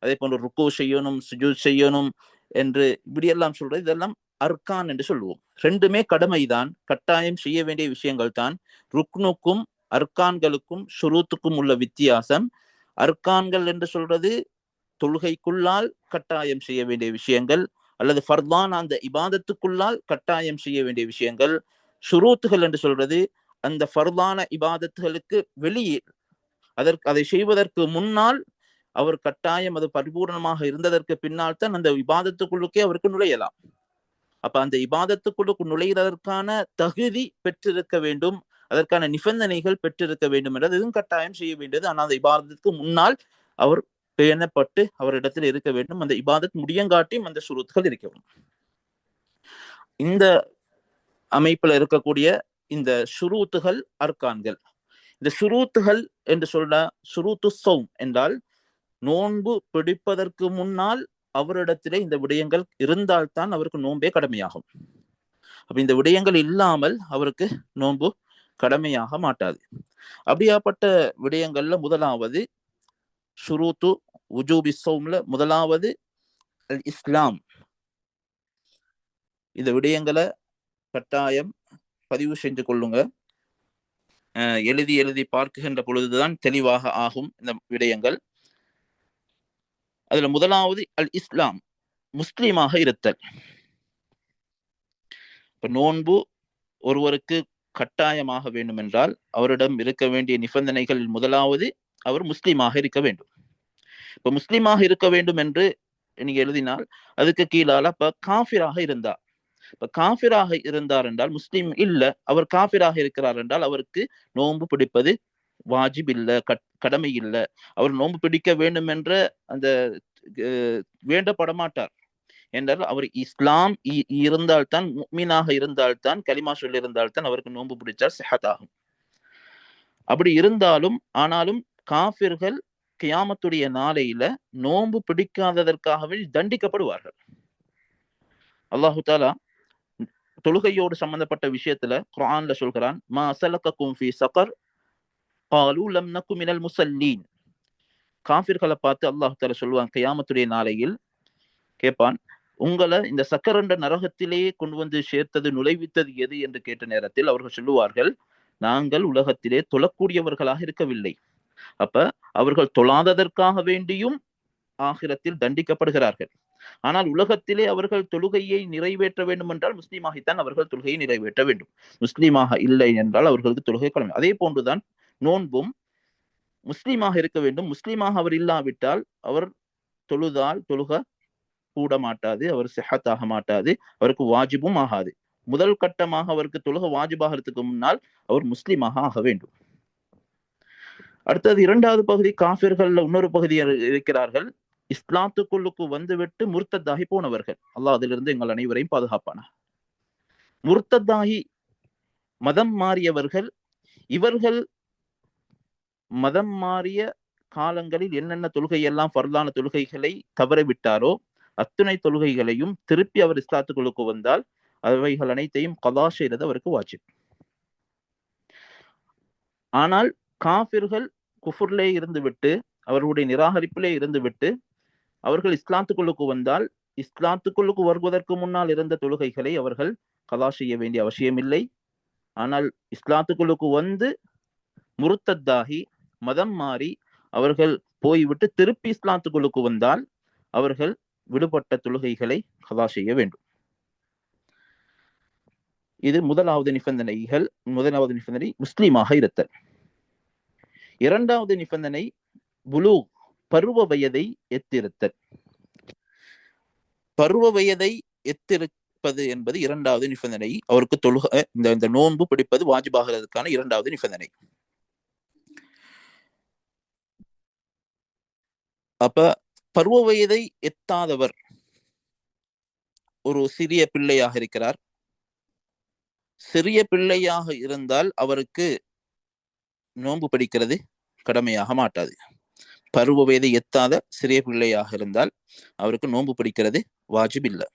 அதே போன்று ருக்கு செய்யணும், சுஜூத் செய்யணும் என்று இப்படியெல்லாம் சொல்றது, இதெல்லாம் அர்கான் என்று சொல்லுவோம். ரெண்டுமே கடமைதான், கட்டாயம் செய்ய வேண்டிய விஷயங்கள் தான். ருக்னுக்கும் அர்கான்களுக்கும் ஷுரூத்துக்கும் உள்ள வித்தியாசம், அர்கான்கள் என்று சொல்றது தொழுகைக்குள்ளால் கட்டாயம் செய்ய வேண்டிய விஷயங்கள், அல்லது ஃபர்தான் அந்த இபாதத்துக்குள்ளால் கட்டாயம் செய்ய வேண்டிய விஷயங்கள். ஷுரூத்துகள் என்று சொல்றது அந்த ஃபர்தான இபாதத்துகளுக்கு வெளியே, அதை செய்வதற்கு முன்னால் அவர் கட்டாயம் அது பரிபூர்ணமாக இருந்ததற்கு பின்னால் தான் அந்த இபாதத்துக்குள்ளுக்கே அவருக்கு நுழையலாம். அப்ப அந்த இபாதத்துக்குள்ளுக்கு நுழைகிறதற்கான தகுதி பெற்றிருக்க வேண்டும், அதற்கான நிபந்தனைகள் பெற்றிருக்க வேண்டும் என்றது இதுவும் கட்டாயம் செய்ய வேண்டியது. ஆனால் அந்த இபாதத்துக்கு முன்னால் அவர் பேணப்பட்டு அவரிடத்தில் இருக்க வேண்டும். அந்த இபாதத் முடியங்காட்டியும் அந்த சுருத்துகள் இருக்கணும். இந்த அமைப்புல இருக்கக்கூடிய இந்த ஷுரூத்துகள் அர்கான்கள். இந்த ஷுரூத்துகள் என்று சொல்ற ஷுரூத்து ஸௌம் என்றால் நோன்பு பிடிப்பதற்கு முன்னால் அவரிடத்திலே இந்த விடயங்கள் இருந்தால்தான் அவருக்கு நோன்பே கடமையாகும். அப்ப இந்த விடயங்கள் இல்லாமல் அவருக்கு நோன்பு கடமையாக மாட்டாது. அப்படியாப்பட்ட விடயங்கள்ல முதலாவது ஷுரூத்து உஜூபி ஸௌம்ல முதலாவது இஸ்லாம். இந்த விடயங்களை கட்டாயம் பதிவு செஞ்சு கொள்ளுங்க. எழுதி எழுதி பார்க்குகின்ற பொழுதுதான் தெளிவாக ஆகும் இந்த விடயங்கள். அதுல முதலாவது அல் இஸ்லாம், முஸ்லீமாக இருத்தல். இப்ப நோன்பு ஒருவருக்கு கட்டாயமாக வேண்டும் என்றால் அவரிடம் இருக்க வேண்டிய நிபந்தனைகள் முதலாவது அவர் முஸ்லீமாக இருக்க வேண்டும். இப்ப முஸ்லீமாக இருக்க வேண்டும் என்று நீங்க எழுதினால் அதுக்கு கீழால இப்ப காஃபிராக இருந்தார். இப்ப காஃபிராக இருந்தார் என்றால், முஸ்லீம் இல்ல, அவர் காஃபிராக இருக்கிறார் என்றால் அவருக்கு நோன்பு பிடிப்பது வாஜிப் இல்ல, கடமை இல்லை. அவர் நோன்பு பிடிக்க வேண்டும் என்ற அந்த வேண்டப்பட மாட்டார். என்றால் அவர் இஸ்லாம் இருந்தால்தான், முஃமினாக இருந்தால்தான், கலிமா சொல்லி இருந்தால்தான் அவருக்கு நோன்பு பிடிச்சால் சிஹத் ஆகும். அப்படி இருந்தாலும் ஆனாலும் காஃபிர்கள் கியாமத்துடைய நாளையில நோன்பு பிடிக்காததற்காகவே தண்டிக்கப்படுவார்கள். அல்லாஹு தாலா தொழுகையோடு சம்பந்தப்பட்ட விஷயத்துல குர்ஆன்ல சொல்கிறான், மா சலக்கக்கும் ஃபீ ஸகர் காலூ லம் நகு மினல் முஸல்லீன். காஃபிர்களை பார்த்து அல்லாஹ் தாலா சொல்லுவான், கியாமத்துடைய நாளையில் கேட்பான், உங்களை இந்த சக்கர் என்ற நரகத்திலேயே கொண்டு வந்து சேர்த்தது, நுழைவித்தது எது என்று கேட்ட நேரத்தில் அவர்கள் சொல்லுவார்கள், நாங்கள் உலகத்திலே தொழக்கூடியவர்களாக இருக்கவில்லை. அப்ப அவர்கள் தொழாததற்காக வேண்டியும் ஆகிரத்தில் தண்டிக்கப்படுகிறார்கள். ஆனால் உலகத்திலே அவர்கள் தொழுகையை நிறைவேற்ற வேண்டும் என்றால் முஸ்லீமாகத்தான் அவர்கள் தொழுகையை நிறைவேற்ற வேண்டும். முஸ்லீமாக இல்லை என்றால் அவர்களுக்கு தொழுகை கடமை. அதே போன்றுதான் நோன்பும் முஸ்லீமாக இருக்க வேண்டும். முஸ்லீமாக அவர் இல்லாவிட்டால் அவர் தொழுதால் தொழுக கூட மாட்டாது, அவர் சிஹத் ஆக மாட்டாது, அவருக்கு வாஜிபும் ஆகாது. முதல் கட்டமாக அவருக்கு தொழுக வாஜிபாகிறதுக்கு முன்னால் அவர் முஸ்லீமாக ஆக வேண்டும். அடுத்தது இரண்டாவது பகுதி, காஃபிர்கள்ல இன்னொரு பகுதி இருக்கிறார்கள், இஸ்லாத்துக்குள்ளுக்கு வந்துவிட்டு முர்த்தத்தாகி போனவர்கள். அல்லாஹ் அதிலிருந்து எங்கள் அனைவரையும் பாதுகாப்பானா. முர்த்தத்தாகி மதம் மாறியவர்கள், இவர்கள் மதம் மாறிய காலங்களில் என்னென்ன தொழுகையெல்லாம் ஃபர்லான தொழுகைகளை தவறவிட்டாரோ அத்துணை தொழுகைகளையும் திருப்பி அவர் இஸ்லாத்துக்குள்ளுக்கு வந்தால் அவைகள் அனைத்தையும் கலா செய்வது அவருக்கு வாஜிப். ஆனால் காஃபிர்கள் குஃபுர்லே இருந்துவிட்டு, அவர்களுடைய நிராகரிப்பிலே இருந்துவிட்டு அவர்கள் இஸ்லாத்துக்குள்ளுக்கு வந்தால், இஸ்லாத்துக்குள்ளுக்கு வருவதற்கு முன்னால் இருந்த தொழுகைகளை அவர்கள் கலா செய்ய வேண்டிய அவசியம் இல்லை. ஆனால் இஸ்லாத்துக்குள்ளுக்கு வந்து முர்த்தத்தாகி மதம் மாறி அவர்கள் போய்விட்டு திருப்பி இஸ்லாத்துக்குள்ளுக்கு வந்தால் அவர்கள் விடுபட்ட தொழுகைகளை கலா செய்ய வேண்டும். இது முதலாவது நிபந்தனை முஸ்லீமாக இருத்தல். இரண்டாவது நிபந்தனை புலூ, பருவ வயதை எத்திருத்தல். பருவ வயதை எத்திருப்பது என்பது இரண்டாவது நிபந்தனை. அவருக்கு தொழுகை, இந்த நோன்பு பிடிப்பது வாஜிபாகிறதுக்கான இரண்டாவது நிபந்தனை. அப்ப பருவ வயதை எத்தாதவர் ஒரு சிறிய பிள்ளையாக இருக்கிறார். சிறிய பிள்ளையாக இருந்தால் அவருக்கு நோன்பு பிடிக்கிறது கடமையாக மாட்டாது. பருவ வயதை எத்தாத சிறிய பிள்ளையாக இருந்தால் அவருக்கு நோன்பு பிடிக்கிறது வாஜிப் இல்லை.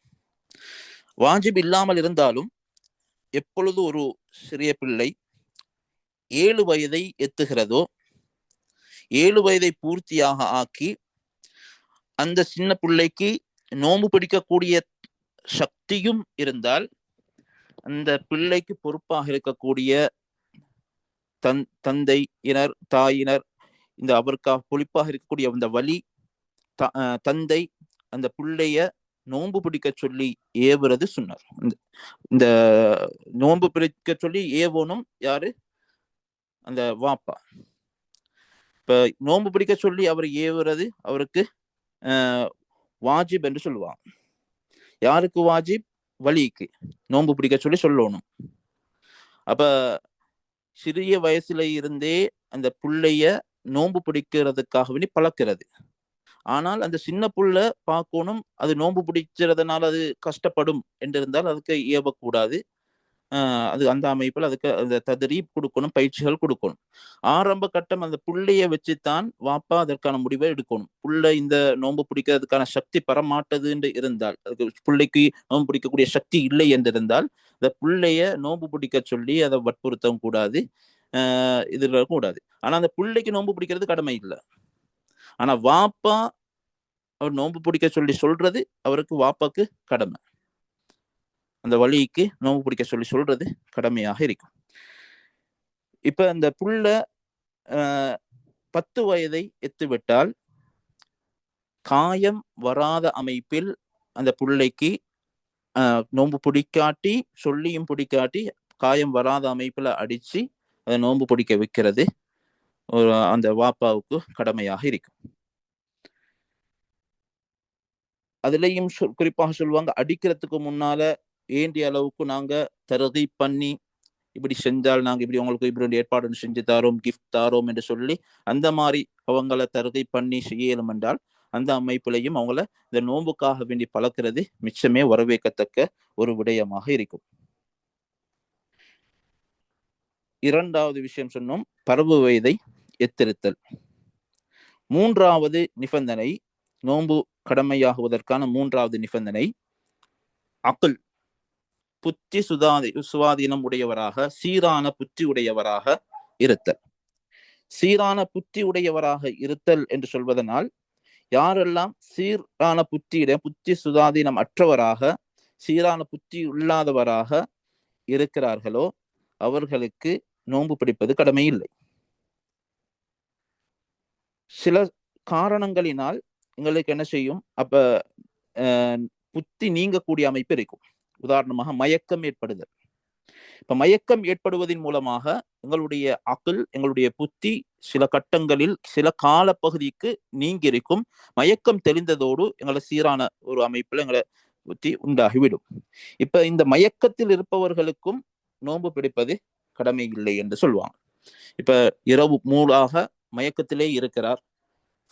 வாஜிப் இல்லாமல் இருந்தாலும் எப்பொழுது ஒரு சிறிய பிள்ளை 7 வயதை எத்துகிறதோ, 7 வயதை பூர்த்தியாக ஆக்கி அந்த சின்ன பிள்ளைக்கு நோன்பு பிடிக்கக்கூடிய சக்தியும் இருந்தால் அந்த பிள்ளைக்கு பொறுப்பாக இருக்கக்கூடிய தந்தையினர், தாயினர், இந்த அவருக்காக பொறுப்பாக இருக்கக்கூடிய அந்த வலி தந்தை அந்த பிள்ளைய நோன்பு பிடிக்க சொல்லி ஏவுறது சொன்னார். இந்த நோன்பு பிடிக்க சொல்லி ஏவனும் யாரு? அந்த வாப்பா. இப்ப நோன்பு பிடிக்க சொல்லி அவர் ஏவுறது அவருக்கு வாஜிப் என்று சொல்லுவாங்க. யாருக்கு வாஜிப்? வலிக்கு நோன்பு பிடிக்க சொல்லி சொல்லணும். அப்ப சிறிய வயசுல இருந்தே அந்த புள்ளைய நோன்பு பிடிக்கிறதுக்காக வேண்டி பழக்கிறது. ஆனால் அந்த சின்ன புள்ள பார்க்கணும், அது நோன்பு பிடிக்கிறதுனால அது கஷ்டப்படும் என்றிருந்தால் அதுக்கு ஏவக்கூடாது. அது அந்த அமைப்பில் அதுக்கு அந்த தத்ரீப் கொடுக்கணும், பயிற்சிகள் கொடுக்கணும். ஆரம்ப கட்டம் அந்த புள்ளைய வச்சுத்தான் வாப்பா அதற்கான முடிவை எடுக்கணும். புள்ளை இந்த நோன்பு பிடிக்கிறதுக்கான சக்தி பெறமாட்டது என்று இருந்தால், அதுக்கு பிள்ளைக்கு நோன்பு பிடிக்கக்கூடிய சக்தி இல்லை என்றிருந்தால் அந்த புள்ளைய நோன்பு பிடிக்க சொல்லி அதை வற்புறுத்தவும் கூடாது, இதுல கூடாது. ஆனா அந்த பிள்ளைக்கு நோன்பு பிடிக்கிறது கடமை இல்லை. ஆனா வாப்பா அவர் நோன்பு பிடிக்க சொல்லி சொல்றது அவருக்கு வாப்பாக்கு கடமை. அந்த வலிக்கு நோன்பு பிடிக்க சொல்லி சொல்றது கடமையாக இருக்கும். இப்ப இந்த புள்ள 10 வயதை எத்துவிட்டால் காயம் வராத அமைப்பில் அந்த புள்ளைக்கு நோன்பு பிடிக்காட்டி, சொல்லியும் பிடிக்காட்டி, காயம் வராத அமைப்புல அடிச்சு அதை நோன்பு பிடிக்க வைக்கிறது அந்த வாப்பாவுக்கு கடமையாக இருக்கும். அதுலயும் குறிப்பாக சொல்லுவாங்க, அடிக்கிறதுக்கு முன்னால வேண்டிய அளவுக்கு நாங்க தர்கீப் பண்ணி இப்படி செஞ்சால் நாங்க இப்படி உங்களுக்கு இப்படி ஏற்பாடு செஞ்சு தாரோம், கிஃப்ட் தாரோம் என்று சொல்லி அந்த மாதிரி அவங்கள தர்கீப் பண்ணி செய்யலும் என்றால் அந்த அமைப்பிலையும் அவங்கள இந்த நோன்புக்காக வேண்டி பழக்கிறது மிச்சமே வரவேற்கத்தக்க ஒரு விடயமாக இருக்கும். இரண்டாவது விஷயம் சொன்னோம், பருவ வயதை எத்திருத்தல். மூன்றாவது நிபந்தனை, நோன்பு கடமையாகுவதற்கான மூன்றாவது நிபந்தனை அக்ல், புத்தி சுவாதீனம் உடையவராக, சீரான புத்தி உடையவராக இருத்தல். சீரான புத்தி உடையவராக இருத்தல் என்று சொல்வதனால் யாரெல்லாம் சீரான புத்தி சுதாதீனம் அற்றவராக, சீரான புத்தி இல்லாதவராக இருக்கிறார்களோ அவர்களுக்கு நோன்பு பிடிப்பது கடமை இல்லை. சில காரணங்களினால் எங்களுக்கு என்ன செய்யும், அப்ப புத்தி நீங்கக்கூடிய அமைப்பு இருக்கும். உதாரணமாக மயக்கம் ஏற்படுதல். இப்ப மயக்கம் ஏற்படுவதன் மூலமாக எங்களுடைய அக்ல், எங்களுடைய புத்தி சில கட்டங்களில் சில காலப்பகுதிக்கு நீங்கி இருக்கும். மயக்கம் தெளிந்ததோடு எங்களை சீரான ஒரு அமைப்புல எங்களை புத்தி உண்டாகிவிடும். இப்ப இந்த மயக்கத்தில் இருப்பவர்களுக்கும் நோன்பு பிடிப்பது கடமை இல்லை என்று சொல்லுவாங்க. இப்ப இரவு மூலாக மயக்கத்திலே இருக்கிறார்,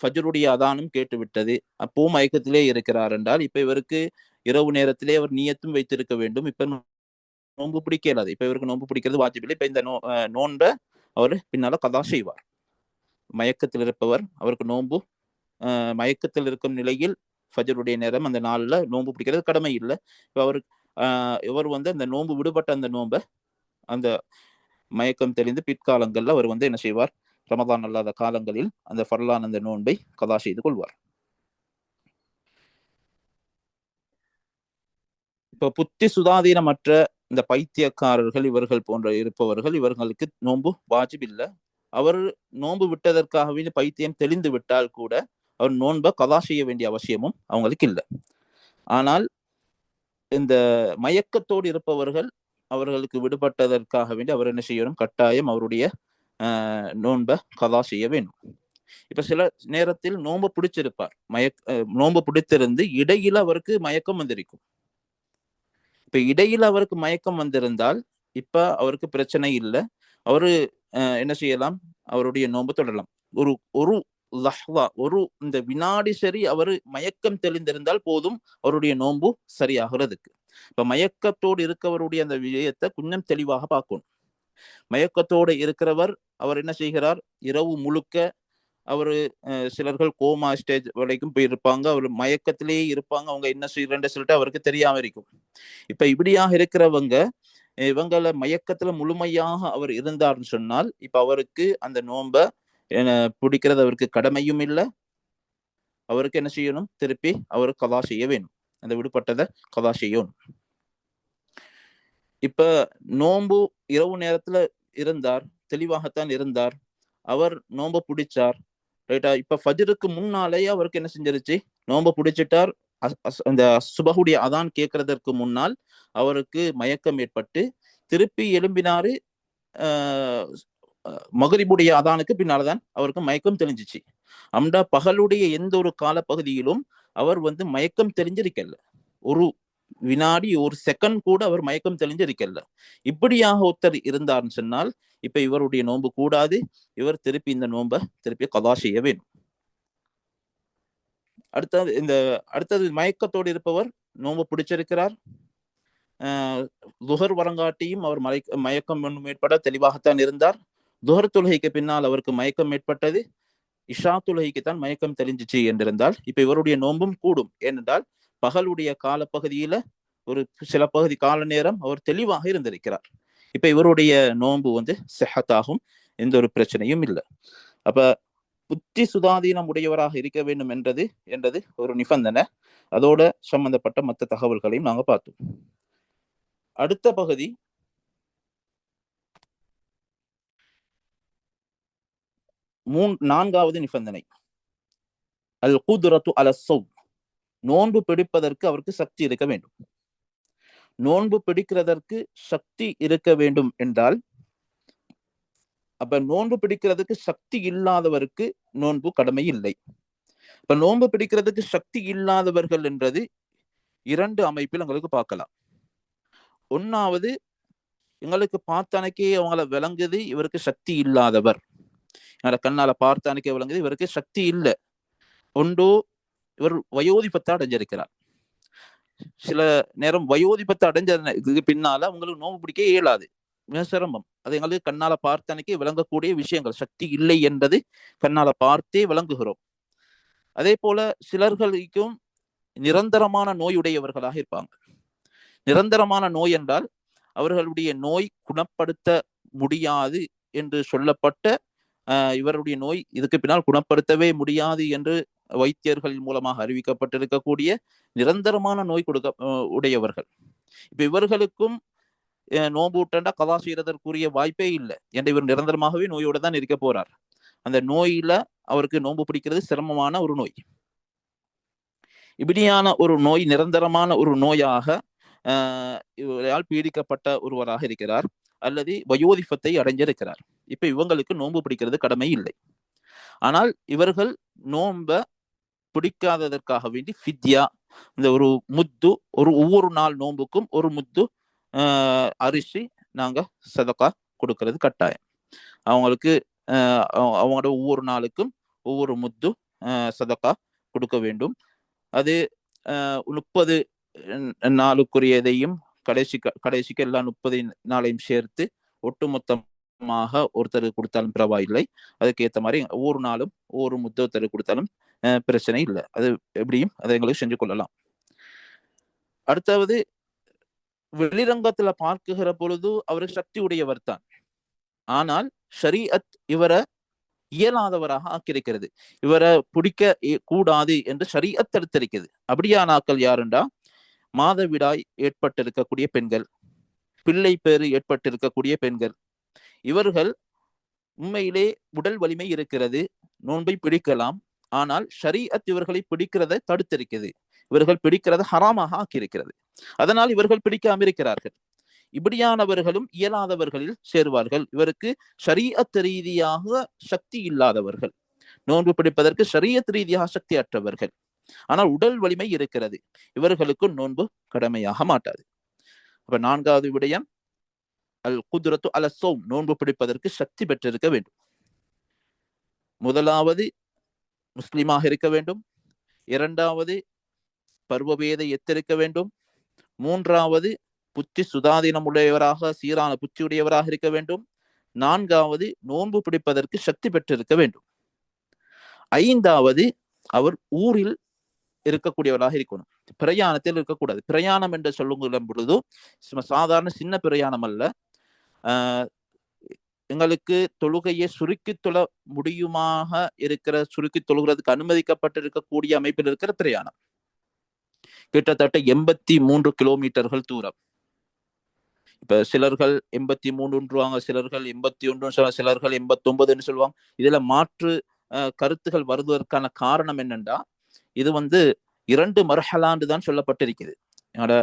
ஃபஜ்ருடைய அதானும் கேட்டுவிட்டது, அப்போ மயக்கத்திலே இருக்கிறார் என்றால் இப்ப இவருக்கு இரவு நேரத்திலே அவர் நியத்தும் வைத்திருக்க வேண்டும். இப்ப நோன்பு பிடிக்க இயலாது. இப்ப இவருக்கு நோன்பு பிடிக்கிறது வாஜிப் இல்லை. இப்ப இந்த நோன்பை அவர் பின்னால கதா செய்வார். மயக்கத்தில் இருப்பவர், அவருக்கு நோன்பு மயக்கத்தில் இருக்கும் நிலையில் ஃபஜ்ருடைய நேரம் அந்த நாள்ல நோன்பு பிடிக்கிறது கடமை இல்லை. இப்ப அவருக்கு இவர் அந்த நோன்பு விடுபட்ட அந்த நோன்பை அந்த மயக்கம் தெளிந்து பிற்காலங்கள்ல அவர் என்ன செய்வார், ரமதான் அல்லாத காலங்களில் அந்த ஃபர்லான் அந்த நோன்பை கதா செய்து கொள்வார். இப்ப புத்தி சுதாதீனமற்ற இந்த பைத்தியக்காரர்கள், இவர்கள் போன்ற இருப்பவர்கள், இவர்களுக்கு நோன்பு வாஜிப் இல்லை. அவர் நோன்பு விட்டதற்காகவே பைத்தியம் தெளிந்து விட்டால் கூட அவர் நோன்பை கதா செய்ய வேண்டிய அவசியமும் அவங்களுக்கு இல்லை. ஆனால் இந்த மயக்கத்தோடு இருப்பவர்கள் அவர்களுக்கு விடுபட்டதற்காக வேண்டி அவர் என்ன செய்யணும், கட்டாயம் அவருடைய நோன்பை கதா செய்ய வேண்டும். இப்ப சில நேரத்தில் நோன்பு பிடிச்சிருப்பார், நோன்பு பிடித்திருந்து இடையில அவருக்கு மயக்கம் வந்திருக்கும். இப்ப இடையில அவருக்கு மயக்கம் வந்திருந்தால் இப்ப அவருக்கு பிரச்சனை இல்லை, அவரு என்ன செய்யலாம், அவருடைய நோன்பு தொடரலாம். ஒரு ஒரு லஹ்வா, ஒரு இந்த வினாடி சரி அவரு மயக்கம் தெளிந்திருந்தால் போதும் அவருடைய நோன்பு சரியாகிறதுக்கு. இப்ப மயக்கத்தோடு இருக்கவருடைய அந்த விஷயத்தை கொஞ்சம் தெளிவாக பார்க்கணும். மயக்கத்தோடு இருக்கிறவர் அவர் என்ன செய்கிறார், இரவு முழுக்க அவரு சிலர்கள் கோமா ஸ்டேஜ் வரைக்கும் போயிருப்பாங்க, அவர் மயக்கத்திலேயே இருப்பாங்க, அவங்க என்ன செய்யறேன்னு சொல்லிட்டு அவருக்கு தெரியாம இருக்கும். இப்ப இப்படியாக இருக்கிறவங்க இவங்கள மயக்கத்துல முழுமையாக அவர் இருந்தார்னு சொன்னால் இப்ப அவருக்கு அந்த நோன்பை பிடிக்கிறது அவருக்கு கடமையும் இல்லை, அவருக்கு என்ன செய்யணும், திருப்பி அவரு கதா செய்ய வேணும், அந்த விடுபட்டதை கதா செய்யணும். இப்ப நோன்பு இரவு நேரத்துல இருந்தார், தெளிவாகத்தான் இருந்தார், அவர் நோன்பை பிடிச்சார், ரைட்டா. இப்ப ஃபஜ்ருக்கு முன்னாலேயே அவருக்கு என்ன செஞ்சிருச்சு, நோன்பை பிடிச்சிட்டார். அந்த சுபஹுடைய அதான் கேட்கறதற்கு முன்னால் அவருக்கு மயக்கம் ஏற்பட்டு திருப்பி எழும்பினாரு. மகரிபுடைய அதானுக்கு பின்னால்தான் அவருக்கு மயக்கம் தெளிஞ்சிச்சு. அந்த பகலுடைய எந்த ஒரு காலப்பகுதியிலும் அவர் மயக்கம் தெளிஞ்சிருக்கல, ஒரு வினாடி ஒரு செகண்ட் கூட அவர் மயக்கம் தெளிஞ்சிருக்கல. இப்படியாக ஒருத்தர் இருந்தார்னு சொன்னால் இப்ப இவருடைய நோன்பு கூடாது, இவர் திருப்பி இந்த நோன்பை திருப்பி கதா செய்ய வேண்டும். அடுத்தது மயக்கத்தோடு இருப்பவர் நோன்பு பிடிச்சிருக்கிறார், துஹர் வரங்காட்டியும் அவர் மயக்கம் ஏற்பட தெளிவாகத்தான் இருந்தார். துஹர் தொழுகைக்கு பின்னால் அவருக்கு மயக்கம் ஏற்பட்டது, இஷா தொழுகைக்குத்தான் மயக்கம் தெளிஞ்சிச்சு என்றிருந்தால் இப்ப இவருடைய நோன்பும் கூடும். ஏனென்றால் பகலுடைய காலப்பகுதியில ஒரு சில பகுதி கால நேரம் அவர் தெளிவாக இருந்திருக்கிறார். இப்ப இவருடைய நோன்பு செஹத்தாகும், எந்த ஒரு பிரச்சனையும் இல்லை. அப்ப புத்தி சுதாதீனம் உடையவராக இருக்க வேண்டும் என்றது ஒரு நிபந்தனை. அதோட சம்பந்தப்பட்ட மற்ற தகவல்களையும் நாங்க பார்த்தோம். அடுத்த பகுதி நான்காவது நிபந்தனை, அல் குத்ரத்து அல ஸௌம், நோன்பு பிடிப்பதற்கு அவருக்கு சக்தி இருக்க வேண்டும். நோன்பு பிடிக்கிறதற்கு சக்தி இருக்க வேண்டும் என்றால் அப்ப நோன்பு பிடிக்கிறதுக்கு சக்தி இல்லாதவருக்கு நோன்பு கடமை இல்லை. இப்ப நோன்பு பிடிக்கிறதுக்கு சக்தி இல்லாதவர்கள் என்றது இரண்டு அமைப்பில் எங்களுக்கு பார்க்கலாம். ஒன்னாவது, எங்களுக்கு பார்த்தானக்கே அவங்கள விளங்குது இவருக்கு சக்தி இல்லாதவர், எங்களை கண்ணால பார்த்தானக்கே விளங்குது இவருக்கு சக்தி இல்லை. ஒன்றோ இவர் வயோதிபத்தை அடைஞ்சிருக்கிறார். சில நேரம் வயோதிபத்தை அடைஞ்சதுக்கு பின்னால உங்களுக்கு நோன்பு பிடிக்க இயலாது, மிக சிரமம். அது எங்களுக்கு கண்ணால பார்த்தனைக்கே விளங்கக்கூடிய விஷயங்கள், சக்தி இல்லை என்பது கண்ணால பார்த்தே விளங்குகிறோம். அதே போல சிலர்களுக்கும் நிரந்தரமான நோயுடையவர்களாக இருப்பாங்க. நிரந்தரமான நோய் என்றால் அவர்களுடைய நோய் குணப்படுத்த முடியாது என்று சொல்லப்பட்ட இவருடைய நோய் இதுக்கு பின்னால் குணப்படுத்தவே முடியாது என்று வைத்தியர்கள் மூலமாக அறிவிக்கப்பட்டிருக்கக்கூடிய நிரந்தரமான நோய் உடையவர்கள். இப்ப இவர்களுக்கும் நோன்பு விட்டா கதா செய்யறதற்குரிய வாய்ப்பே இல்லை. என்ற இவர் நிரந்தரமாகவே நோயோட தான் இருக்க போறார். அந்த நோயில அவருக்கு நோன்பு பிடிக்கிறது சிரமமான ஒரு நோய். இப்படியான ஒரு நோய் நிரந்தரமான ஒரு நோயாக இவரால் பீடிக்கப்பட்ட ஒருவராக இருக்கிறார், அல்லது வயோதிபத்தை அடைஞ்சிருக்கிறார். இப்ப இவங்களுக்கு நோன்பு பிடிக்கிறது கடமை இல்லை. ஆனால் இவர்கள் நோன்பை பிடிக்காததற்காக வேண்டி ஃபித்யா, இந்த ஒரு முத்து, ஒவ்வொரு நாள் நோன்புக்கும் ஒரு முத்து அரிசி நாங்க சதக்கா கொடுக்கறது கட்டாயம். அவங்களுக்கு அவங்களோட ஒவ்வொரு நாளுக்கும் ஒவ்வொரு முத்து சதக்கா கொடுக்க வேண்டும். அது 30 நாளுக்குரியதையும் கடைசிக்கு எல்லா 30 நாளையும் சேர்த்து ஒட்டுமொத்தமாக ஒருத்தருக்கு கொடுத்தாலும் பரவாயில்லை. அதுக்கு ஏற்ற மாதிரி ஒவ்வொரு நாளும் ஒவ்வொரு முத்து ஒருத்தருக்கு கொடுத்தாலும் பிரச்சனை இல்லை. அது எப்படியும் அதை எங்களுக்கு செஞ்சு கொள்ளலாம். அடுத்தாவது, வெளிரங்கத்துல பார்க்குகிற பொழுது அவர் சக்தி உடையவர் தான், ஆனால் ஷரீஅத் இவரை இயலாதவராக ஆக்கியிருக்கிறது. இவரை பிடிக்க கூடாது என்று ஷரீஅத் தடுத்திருக்கிறது. அப்படியானாக்கள் யாருண்டா, மாதவிடாய் ஏற்பட்டிருக்கக்கூடிய பெண்கள், பிள்ளை பேறு ஏற்பட்டிருக்கக்கூடிய பெண்கள். இவர்கள் உண்மையிலே உடல் வலிமை இருக்கிறது, நோன்பை பிடிக்கலாம். ஆனால் ஷரீஅத் இவர்களை பிடிக்கிறதை தடுத்திருக்கிறது, இவர்கள் பிடிக்கிறத ஹராமாக ஆக்கியிருக்கிறது. அதனால் இவர்கள் பிடிக்காம இருக்கிறார்கள். இப்படியானவர்களும் இயலாதவர்களில் சேருவார்கள். இவருக்கு ஷரீஅத் ரீதியாக சக்தி இல்லாதவர்கள், நோன்பு பிடிப்பதற்கு ஷரீஅத் ரீதியாக சக்தி அற்றவர்கள், ஆனால் உடல் வலிமை இருக்கிறது, இவர்களுக்கு நோன்பு கடமையாக மாட்டாது. அப்ப நான்காவது விடயம் அல் குத்ரத்து அல ஸௌம், நோன்பு பிடிப்பதற்கு சக்தி பெற்றிருக்க வேண்டும். முதலாவது முஸ்லிமாக இருக்க வேண்டும், இரண்டாவது பருவவேதை எத்திருக்க வேண்டும், மூன்றாவது புத்தி சுதாதீனம் உடையவராக சீரான புத்தியுடையவராக இருக்க வேண்டும், நான்காவது நோன்பு பிடிப்பதற்கு சக்தி பெற்றிருக்க வேண்டும், ஐந்தாவது அவர் ஊரில் இருக்கக்கூடியவராக இருக்கணும், பிரயாணத்தில் இருக்கக்கூடாது. பிரயாணம் என்று சொல்லும் பொழுது சாதாரண சின்ன பிரயாணம் அல்ல, எங்களுக்கு தொழுகையை சுருக்கி தொழ முடியுமாக இருக்கிற, சுருக்கி தொழுகிறதுக்கு அனுமதிக்கப்பட்டிருக்கக்கூடிய அமைப்பில் இருக்கிற பிரயாணம். கிட்டத்தட்ட 83 கிலோமீட்டர்கள் தூரம். இப்ப சிலர்கள் 83 சிலர்கள் 81, சிலர்கள் 89 சொல்லுவாங்க. இதுல மாற்று கருத்துகள் வருவதற்கான காரணம் என்னன்னா, இது 2 மர்ஹலான்னு தான் சொல்லப்பட்டிருக்குது. என்னோட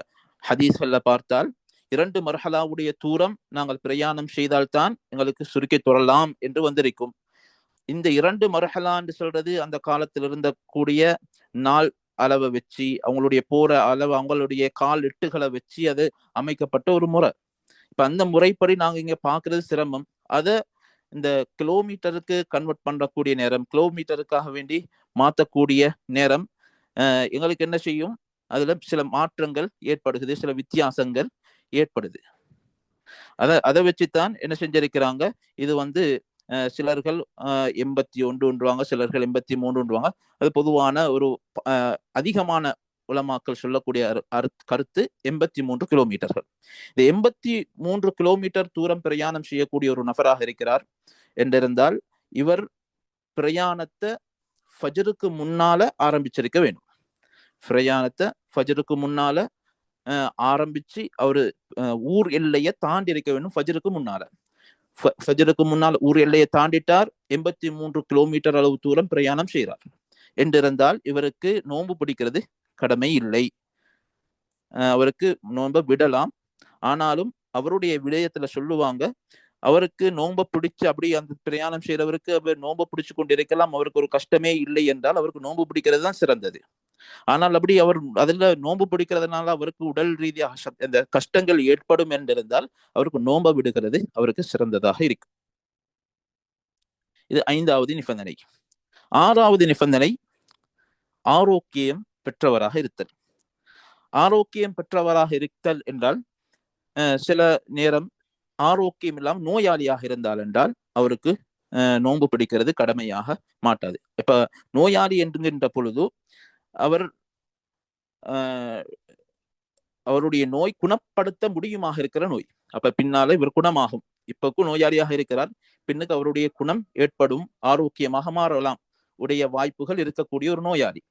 ஹதீஸ்கள்ல பார்த்தால் 2 மர்ஹலாவுடைய தூரம் நாங்கள் பிரயாணம் செய்தால்தான் எங்களுக்கு சுருக்கி தொழலாம் என்று வந்திருக்கும். இந்த 2 மர்ஹலான்னு சொல்றது அந்த காலத்தில் இருந்த கூடிய நாள் அளவை வச்சு, அவங்களுடைய போற அளவு, அவங்களுடைய கால் எட்டுகளை வச்சு அது அமைக்கப்பட்ட ஒரு முறை. இப்ப அந்த முறைப்படி நாங்க இங்க பாக்குறது சிரமம். அதை இந்த கிலோமீட்டருக்கு கன்வெர்ட் பண்ணக்கூடிய நேரம், கிலோமீட்டருக்காக வேண்டி மாற்றக்கூடிய நேரம் எங்களுக்கு என்ன செய்யும், அதுல சில மாற்றங்கள் ஏற்படுகிறது, சில வித்தியாசங்கள் ஏற்படுது. அதை வச்சுத்தான் என்ன செஞ்சிருக்கிறாங்க, இது சிலர்கள் 81, சிலர்கள் 83. அது பொதுவான ஒரு அதிகமான உலமாக்கள் சொல்லக்கூடிய கருத்து 83 கிலோமீட்டர்கள். இந்த 83 கிலோமீட்டர் தூரம் பிரயாணம் செய்யக்கூடிய ஒரு நபராக இருக்கிறார் என்றிருந்தால், இவர் பிரயாணத்தை ஃபஜ்ருக்கு முன்னால ஆரம்பிச்சிருக்க வேண்டும். பிரயாணத்தை ஃபஜ்ருக்கு முன்னால ஆரம்பிச்சு அவரு ஊர் எல்லையை தாண்டி இருக்க வேண்டும். ஃபஜ்ருக்கு முன்னால் ஊர் எல்லையை தாண்டிட்டார், 83 கிலோமீட்டர் அளவு தூரம் பிரயாணம் செய்கிறார் என்றிருந்தால் இவருக்கு நோன்பு பிடிக்கிறது கடமை இல்லை. அவருக்கு நோன்பை விடலாம். ஆனாலும் அவருடைய விடயத்துல சொல்லுவாங்க, அவருக்கு நோன்பை பிடிச்சு அப்படி அந்த பிரயாணம் செய்யறவருக்கு அவர் நோன்பை பிடிச்சு கொண்டு இருக்கலாம், அவருக்கு ஒரு கஷ்டமே இல்லை என்றால் அவருக்கு நோன்பு பிடிக்கிறது தான் சிறந்தது. ஆனால் அப்படி அவர் அதுல நோன்பு பிடிக்கிறதுனால அவருக்கு உடல் ரீதியாக அந்த கஷ்டங்கள் ஏற்படும் என்றிருந்தால் அவருக்கு நோன்பை விடுகிறது அவருக்கு சிறந்ததாக இருக்கு. இது 5வது நிபந்தனை. 6வது நிபந்தனை ஆரோக்கியம் பெற்றவராக இருத்தல். ஆரோக்கியம் பெற்றவராக இருத்தல் என்றால், சில நேரம் ஆரோக்கியம் இல்லாமல் நோயாளியாக இருந்தால் என்றால் அவருக்கு நோன்பு பிடிக்கிறது கடமையாக மாட்டாது. இப்ப நோயாளி என்கின்ற பொழுது அவருடைய நோய் குணப்படுத்த முடியுமாக இருக்கிற நோய். அப்ப பின்னால இவர் குணமாகும். இப்பக்கும் நோயாளியாக இருக்கிறார், பின்னுக்கு அவருடைய குணம் ஏற்படும், ஆரோக்கியமாக மாறலாம் உடைய வாய்ப்புகள் இருக்கக்கூடிய ஒரு நோயாளி.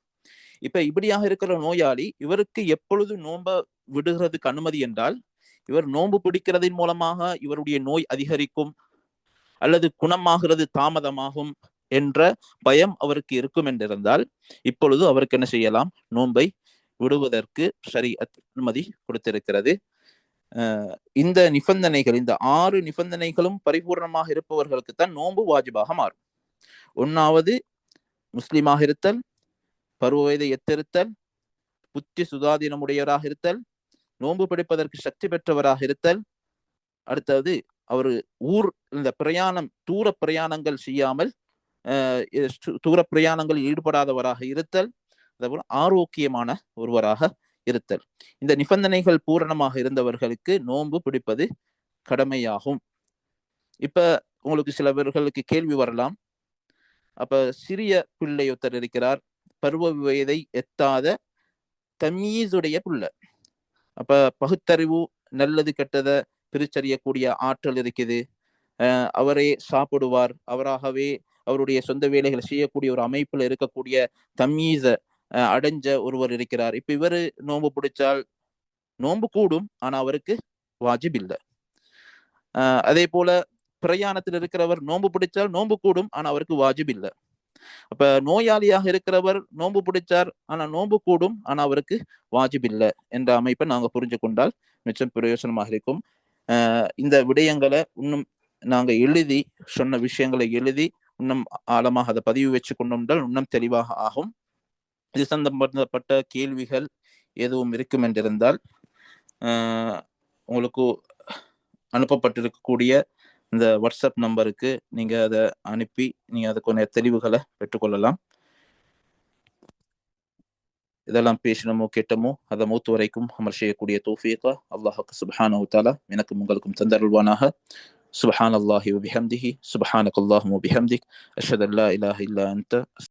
இப்ப இப்படியாக இருக்கிற நோயாளி, இவருக்கு எப்பொழுது நோன்ப விடுகிறதுக்கு அனுமதி என்றால், இவர் நோன்பு பிடிக்கிறதின் மூலமாக இவருடைய நோய் அதிகரிக்கும் அல்லது குணமாகிறது தாமதமாகும் என்ற பயம் அவருக்கு இருக்கும் என்றிருந்தால் இப்பொழுது அவருக்கு என்ன செய்யலாம், நோன்பை விடுவதற்கு ஷரீஅத் அனுமதி கொடுத்திருக்கிறது. இந்த நிபந்தனைகள், இந்த 6 நிபந்தனைகளும் பரிபூர்ணமாக இருப்பவர்களுக்கு தான் நோன்பு வாஜிபாக மாறும். 1வது முஸ்லிமாக இருத்தல், பருவ வயதை எத்திருத்தல், புத்தி சுதாதீனமுடையவராக இருத்தல், நோன்பு பிடிப்பதற்கு சக்தி பெற்றவராக இருத்தல், அடுத்தது அவர் இந்த பிரயாணம் தூர பிரயாணங்கள் செய்யாமல் தூர பிரயாணங்களில் ஈடுபடாதவராக இருத்தல், அதேபோல ஆரோக்கியமான ஒருவராக இருத்தல். இந்த நிபந்தனைகள் பூரணமாக இருந்தவர்களுக்கு நோன்பு பிடிப்பது கடமையாகும். இப்ப உங்களுக்கு சிலவர்களுக்கு கேள்வி வரலாம், அப்ப சிறிய பிள்ளை ஒருத்தர் இருக்கிறார், பருவ வயதை எத்தாத தமீஸுடைய பிள்ளை, அப்ப பகுத்தறிவு நல்லது கெட்டதை பிரிச்சறியக்கூடிய ஆற்றல் இருக்குது, அவரே சாப்பிடுவார், அவராகவே அவருடைய சொந்த வேலைகளை செய்யக்கூடிய ஒரு அமைப்புல இருக்கக்கூடிய தமீஸ அடைஞ்ச ஒருவர் இருக்கிறார். இப்ப இவரு நோன்பு பிடிச்சால் நோன்பு கூடும், ஆனா அவருக்கு வாஜிப் இல்லை. அதே போல பிரயாணத்தில் இருக்கிறவர் நோன்பு பிடிச்சால் நோன்பு கூடும், ஆனா அவருக்கு வாஜிப் இல்லை. அப்ப நோயாளியாக இருக்கிறவர் நோன்பு பிடிச்சார், ஆனா நோன்பு கூடும், ஆனா அவருக்கு வாஜிப் இல்லை என்ற அமைப்பை நாங்க புரிஞ்சு கொண்டால் மிச்சம் பிரயோசனமாக இருக்கும். இந்த விடயங்களை இன்னும் நாங்க எழுதி சொன்ன விஷயங்களை எழுதி இன்னும் ஆழமாக அதை பதிவு வச்சு கொண்டோம்னால் இன்னும் தெளிவாக ஆகும். இது சம்பந்தப்பட்ட கேள்விகள் எதுவும் இருக்கும் என்றிருந்தால் உங்களுக்கு அனுப்பப்பட்டிருக்கக்கூடிய இந்த வாட்ஸ்அப் நம்பருக்கு நீங்க அதை அனுப்பி நீங்க அதை கொஞ்சம் தெளிவுகளை பெற்றுக்கொள்ளலாம். இதெல்லாம் பேசினமோ கேட்டமோ அதை மூத்து வரைக்கும் அமல் செய்யக்கூடிய தௌஃபீக அல்லாஹ்வுக்கு சுப்ஹானஹு வ தஆலா எனக்கும் உங்களுக்கும் தந்தருள்வானாக. சுப்ஹானல்லாஹி வ பிஹம்திஹி சுப்ஹானக்கல்லாஹும்ம வ பிஹம்திக் அஷ்ஹது அல்லா இலாஹ இல்லா அன்த